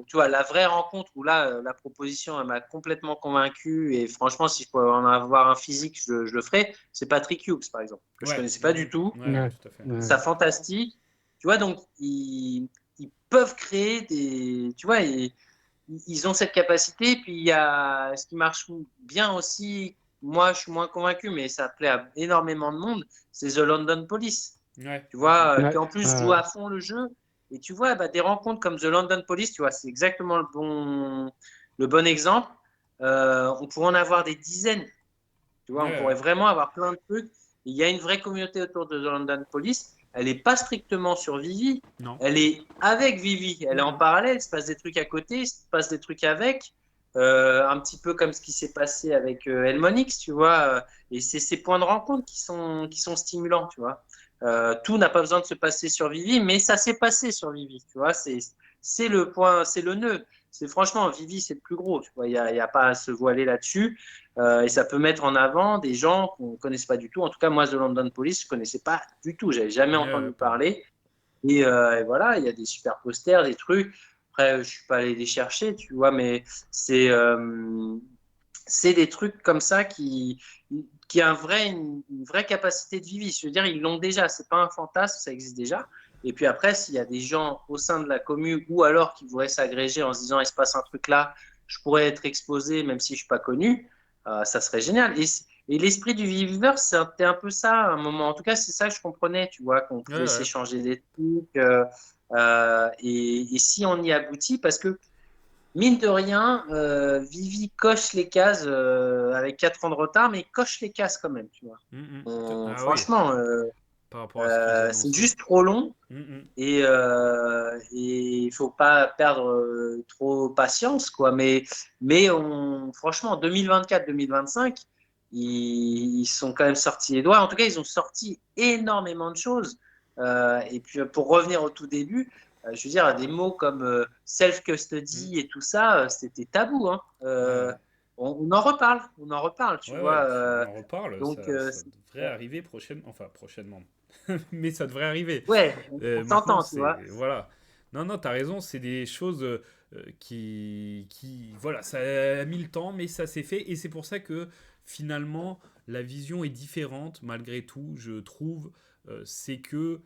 tu vois, la vraie rencontre où là, la proposition, elle m'a complètement convaincu et franchement, si je pouvais en avoir un physique, je le ferais. C'est Patrick Hughes, par exemple, que je ouais. connaissais pas du tout. Mm. Ouais, ouais, Ouais, tout à fait. Ça ouais. fantastique. Tu vois, donc, ils peuvent créer tu vois, ils ont cette capacité. Puis il y a ce qui marche bien aussi. Moi, je suis moins convaincu, mais ça plaît à énormément de monde. C'est The London Police. Ouais. Tu Mm. vois, qui Ouais, en plus joue ouais. à fond le jeu. Et tu vois, bah, des rencontres comme The London Police, tu vois, c'est exactement le bon exemple. On pourrait en avoir des dizaines. Tu vois, Ouais, on pourrait ouais. vraiment avoir plein de trucs. Il y a une vraie communauté autour de The London Police. Elle n'est pas strictement sur Vivi. Non. Elle est avec Vivi. Elle est en Mm. parallèle. Il se passe des trucs à côté. Il se passe des trucs avec. Un petit peu comme ce qui s'est passé avec Elmonix, tu vois. Et c'est ces points de rencontre qui sont stimulants, tu vois. Tout n'a pas besoin de se passer sur Vivi, mais ça s'est passé sur Vivi, tu vois. C'est le point, c'est le nœud. C'est franchement, Vivi, c'est le plus gros, tu vois. Y a pas à se voiler là-dessus. Et ça peut mettre en avant des gens qu'on ne connaisse pas du tout. En tout cas, moi, The London Police, je ne connaissais pas du tout. Je n'avais jamais Ouais, ouais, entendu pareil. parler. Et voilà, il y a des super posters, des trucs. Après, je ne suis pas allé les chercher, tu vois, mais c'est c'est des trucs comme ça qui a une vraie capacité de vivre. Je veux dire, ils l'ont déjà. C'est pas un fantasme, ça existe déjà. Et puis après, s'il y a des gens au sein de la commune ou alors qui voudraient s'agréger en se disant, il se passe un truc là, je pourrais être exposé même si je suis pas connu, ça serait génial. Et l'esprit du Viviverse, c'était un peu ça à un moment. En tout cas, c'est ça que je comprenais, tu vois, qu'on Ouais, pouvait ouais. s'échanger des trucs. Et si on y aboutit, parce que mine de rien, Vivi coche les cases avec 4 ans de retard, mais il coche les cases quand même, tu vois. Ah oui. Franchement, par rapport à ce qu'ils C'est annonçaient. juste trop long. Mm, Et il faut pas perdre trop patience, quoi. Franchement, en 2024-2025, ils sont quand même sortis les doigts. En tout cas, ils ont sorti énormément de choses. Et puis, pour revenir au tout début, je veux dire, des mots comme mm. self-custody et tout ça, c'était tabou, hein. Ouais, ouais. On en reparle, tu Ouais, vois. ouais, puis on en reparle, Donc, ça devrait arriver prochainement, enfin prochainement, mais ça devrait arriver. ouais, on Maintenant, s'entend, tu vois. c'est, voilà. Non, non, t'as raison, c'est des choses voilà, ça a mis le temps, mais ça s'est fait, et c'est pour ça que finalement, la vision est différente, malgré tout, je trouve, c'est que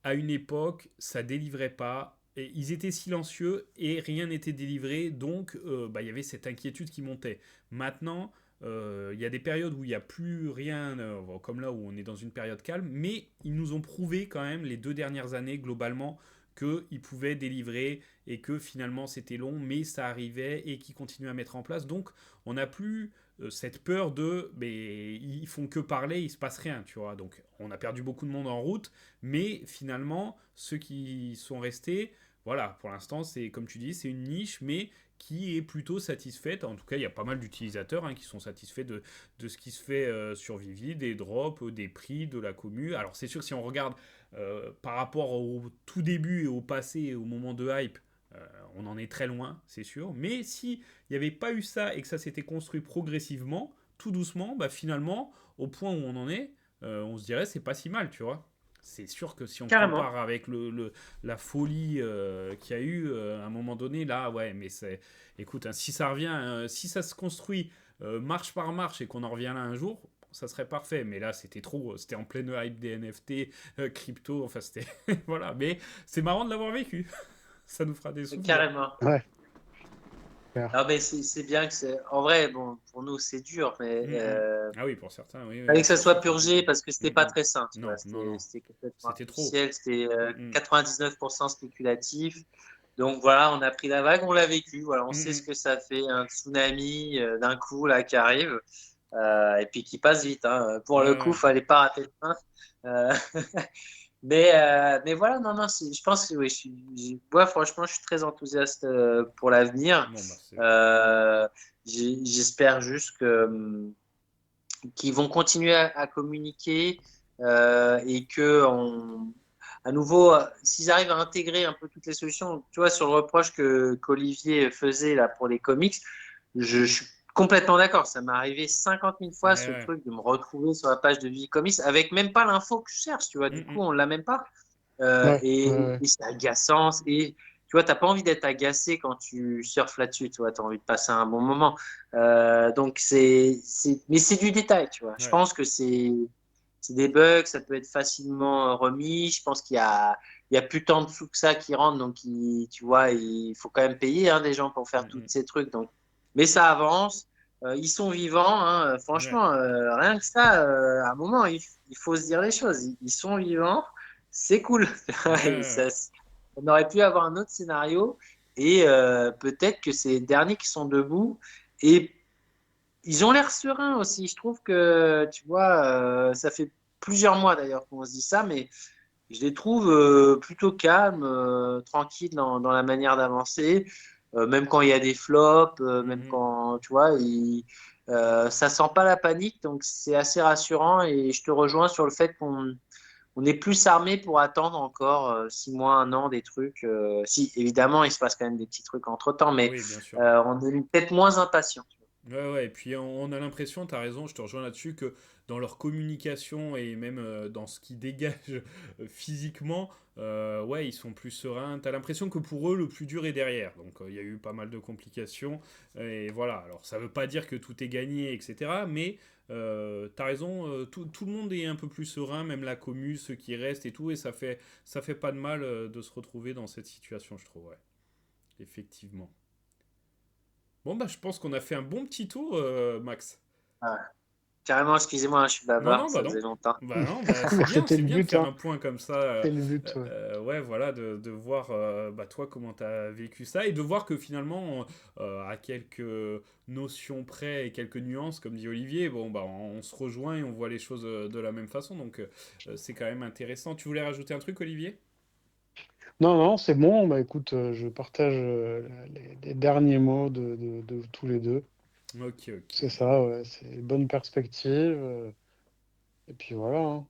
à une époque, ça délivrait pas. Et ils étaient silencieux et rien n'était délivré, donc bah, il y avait cette inquiétude qui montait. Maintenant, il y a des périodes où il n'y a plus rien, comme là où on est dans une période calme, mais ils nous ont prouvé quand même les 2 dernières années globalement qu'ils pouvaient délivrer et que finalement c'était long, mais ça arrivait et qu'ils continuaient à mettre en place. Donc on n'a plus cette peur de mais ils font que parler, il se passe rien, tu vois. Donc on a perdu beaucoup de monde en route, mais finalement ceux qui sont restés, voilà, pour l'instant c'est comme tu dis, c'est une niche, mais qui est plutôt satisfaite. En tout cas, il y a pas mal d'utilisateurs qui sont satisfaits de ce qui se fait sur Vivi, des drops, des prix, de la commu. Alors c'est sûr que si on regarde par rapport au tout début et au passé et au moment de hype, euh, on en est très loin, c'est sûr. Mais si il n'y avait pas eu ça et que ça s'était construit progressivement, tout doucement, bah finalement, au point où on en est, on se dirait c'est pas si mal, tu vois. C'est sûr que si on Carrément. compare avec la folie qu'il y a eu à un moment donné, là, ouais, mais c'est. Écoute, si ça revient, si ça se construit marche par marche et qu'on en revient là un jour, ça serait parfait. Mais là, c'était trop. C'était en pleine hype des NFT, crypto, enfin, c'était. Voilà, mais c'est marrant de l'avoir vécu. Ça nous fera des souvenirs. Carrément. Ouais, clair. Non, mais c'est bien que c'est. En vrai, bon, pour nous, c'est dur, mais Mm, mm. Ah oui, pour certains, oui, fallait oui, que ça c'est soit sûr. purgé parce que Mm, c'était pas mm. très sain, tu vois. Non, non, non. C'était complètement C'était trop. artificiel, c'était Mm, mm. 99% spéculatif. Donc voilà, on a pris la vague, on l'a vécu. Voilà, on Mm, sait ce mm. que ça fait, un tsunami d'un coup là qui arrive et puis qui passe vite, hein. Pour Ouais, le coup, ouais. fallait pas rater le train. Euh, mais voilà, non, non, je pense que oui, moi, franchement, je suis très enthousiaste pour l'avenir. Bon, bah, c'est. Euh, J'espère juste qu'ils vont continuer à communiquer et que à nouveau, s'ils arrivent à intégrer un peu toutes les solutions, tu vois, sur le reproche qu'Olivier faisait là pour les comics, je suis complètement d'accord. Ça m'est arrivé 50 000 fois Ouais, ce ouais. truc de me retrouver sur la page de Vivi Comics avec même pas l'info que je cherche, tu vois. Mm, Du coup, mm. on l'a même pas. Ouais, ouais, Et ouais. c'est agaçant. Et tu vois, t'as pas envie d'être agacé quand tu surfes là-dessus, tu vois. T'as envie de passer un bon moment. Donc, mais c'est du détail, tu vois. Je Ouais. pense que c'est des bugs, ça peut être facilement remis. Je pense il y a plus tant de sous que ça qui rentrent, donc tu vois, il faut quand même payer hein, des gens pour Mm, faire tous mm. ces trucs. Donc, mais ça avance. Ils sont vivants, hein. Ouais. Franchement, rien que ça, à un moment, il faut se dire les choses. Ils sont vivants, c'est cool. Ouais, Et ouais. on aurait pu avoir un autre scénario et peut-être que c'est les derniers qui sont debout et ils ont l'air sereins aussi. Je trouve que, tu vois, ça fait plusieurs mois d'ailleurs qu'on se dit ça, mais je les trouve plutôt calmes, tranquilles dans la manière d'avancer, même quand il y a des flops, Mm, même mm. quand, tu vois, ça sent pas la panique, donc c'est assez rassurant et je te rejoins sur le fait qu'on on est plus armé pour attendre encore 6 mois, un an, des trucs. Si, évidemment, il se passe quand même des petits trucs entre-temps, mais Oui, bien sûr. on est peut-être moins impatient. Ouais, ouais, et puis on a l'impression, tu as raison, je te rejoins là-dessus, que dans leur communication et même dans ce qu'ils dégagent physiquement, ouais, ils sont plus sereins. Tu as l'impression que pour eux, le plus dur est derrière. Donc il y a eu pas mal de complications. Et voilà, alors ça veut pas dire que tout est gagné, etc. Mais tu as raison, tout le monde est un peu plus serein, même la commu, ceux qui restent et tout, et ça fait pas de mal de se retrouver dans cette situation, je trouve, ouais. Effectivement. Bon, bah, je pense qu'on a fait un bon petit tour, Max. Ouais. Carrément, excusez-moi, hein, je suis Non, bavard, non, bah ça non. faisait longtemps. Bah non, bah C'était c'est le bien de but, faire hein. un point comme ça. C'était le but, ouais. Ouais, voilà, de voir bah, toi comment tu as vécu ça et de voir que finalement, à quelques notions près et quelques nuances, comme dit Olivier, bon, bah, on se rejoint et on voit les choses de la même façon. Donc, c'est quand même intéressant. Tu voulais rajouter un truc, Olivier? Non, non, c'est bon. Bah écoute, je partage les derniers mots de tous les deux. Ok, ok. C'est ça, ouais. C'est une bonne perspective. Et puis voilà, hein.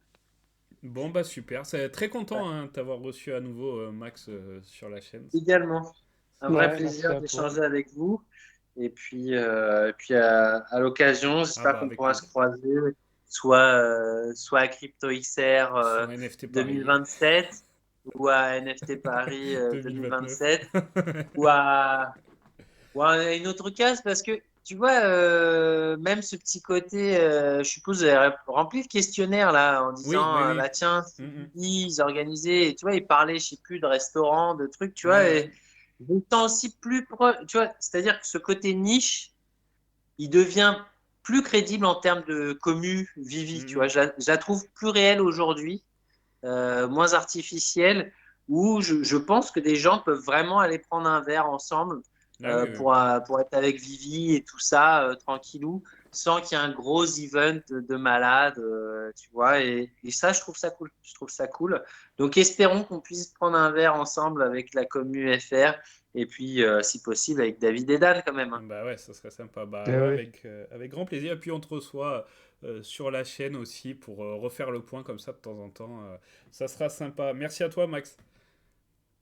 Bon, bah super. C'est très Ouais. content hein, de t'avoir reçu à nouveau, Max, sur la chaîne. Également, un vrai Ouais, merci plaisir à toi. d'échanger avec vous. Et puis à l'occasion, Ah j'espère bah qu'on avec pourra se plaisir. croiser, soit à CryptoXR Soit NFT Paris 2027, ou à NFT Paris 2029. 2027, ou à, ou à une autre case, parce que tu vois, même ce petit côté, je suppose, vous avez rempli le questionnaire là en Oui, disant, oui, oui. bah tiens, Mm, mm. ils organisaient, et tu vois, ils parlaient, je sais plus, de restaurants, de trucs, tu Ouais, vois, ouais. et je me sens aussi plus proche, tu vois, c'est-à-dire que ce côté niche, il devient plus crédible en termes de commu, Vivi, tu Mm, vois, je la trouve plus réelle aujourd'hui, moins artificielle, où je pense que des gens peuvent vraiment aller prendre un verre ensemble mm. Ah oui, oui. pour être avec Vivi et tout ça, tranquillou, sans qu'il y ait un gros event de malade, tu vois. Et ça, je trouve ça cool. Je trouve ça cool. Donc, espérons qu'on puisse prendre un verre ensemble avec la commu FR et puis, si possible, avec David et Dan quand même, hein. Bah ouais, ça serait sympa. Bah Eh ouais, oui. avec grand plaisir. Et puis on te reçoit sur la chaîne aussi pour refaire le point comme ça de temps en temps. Ça sera sympa. Merci à toi, Max.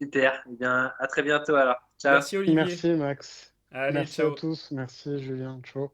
Super. Eh bien, à très bientôt alors. Ciao. Merci, Olivier. Merci, Max. Allez, Merci à ciao. tous. Merci, Julien. Ciao.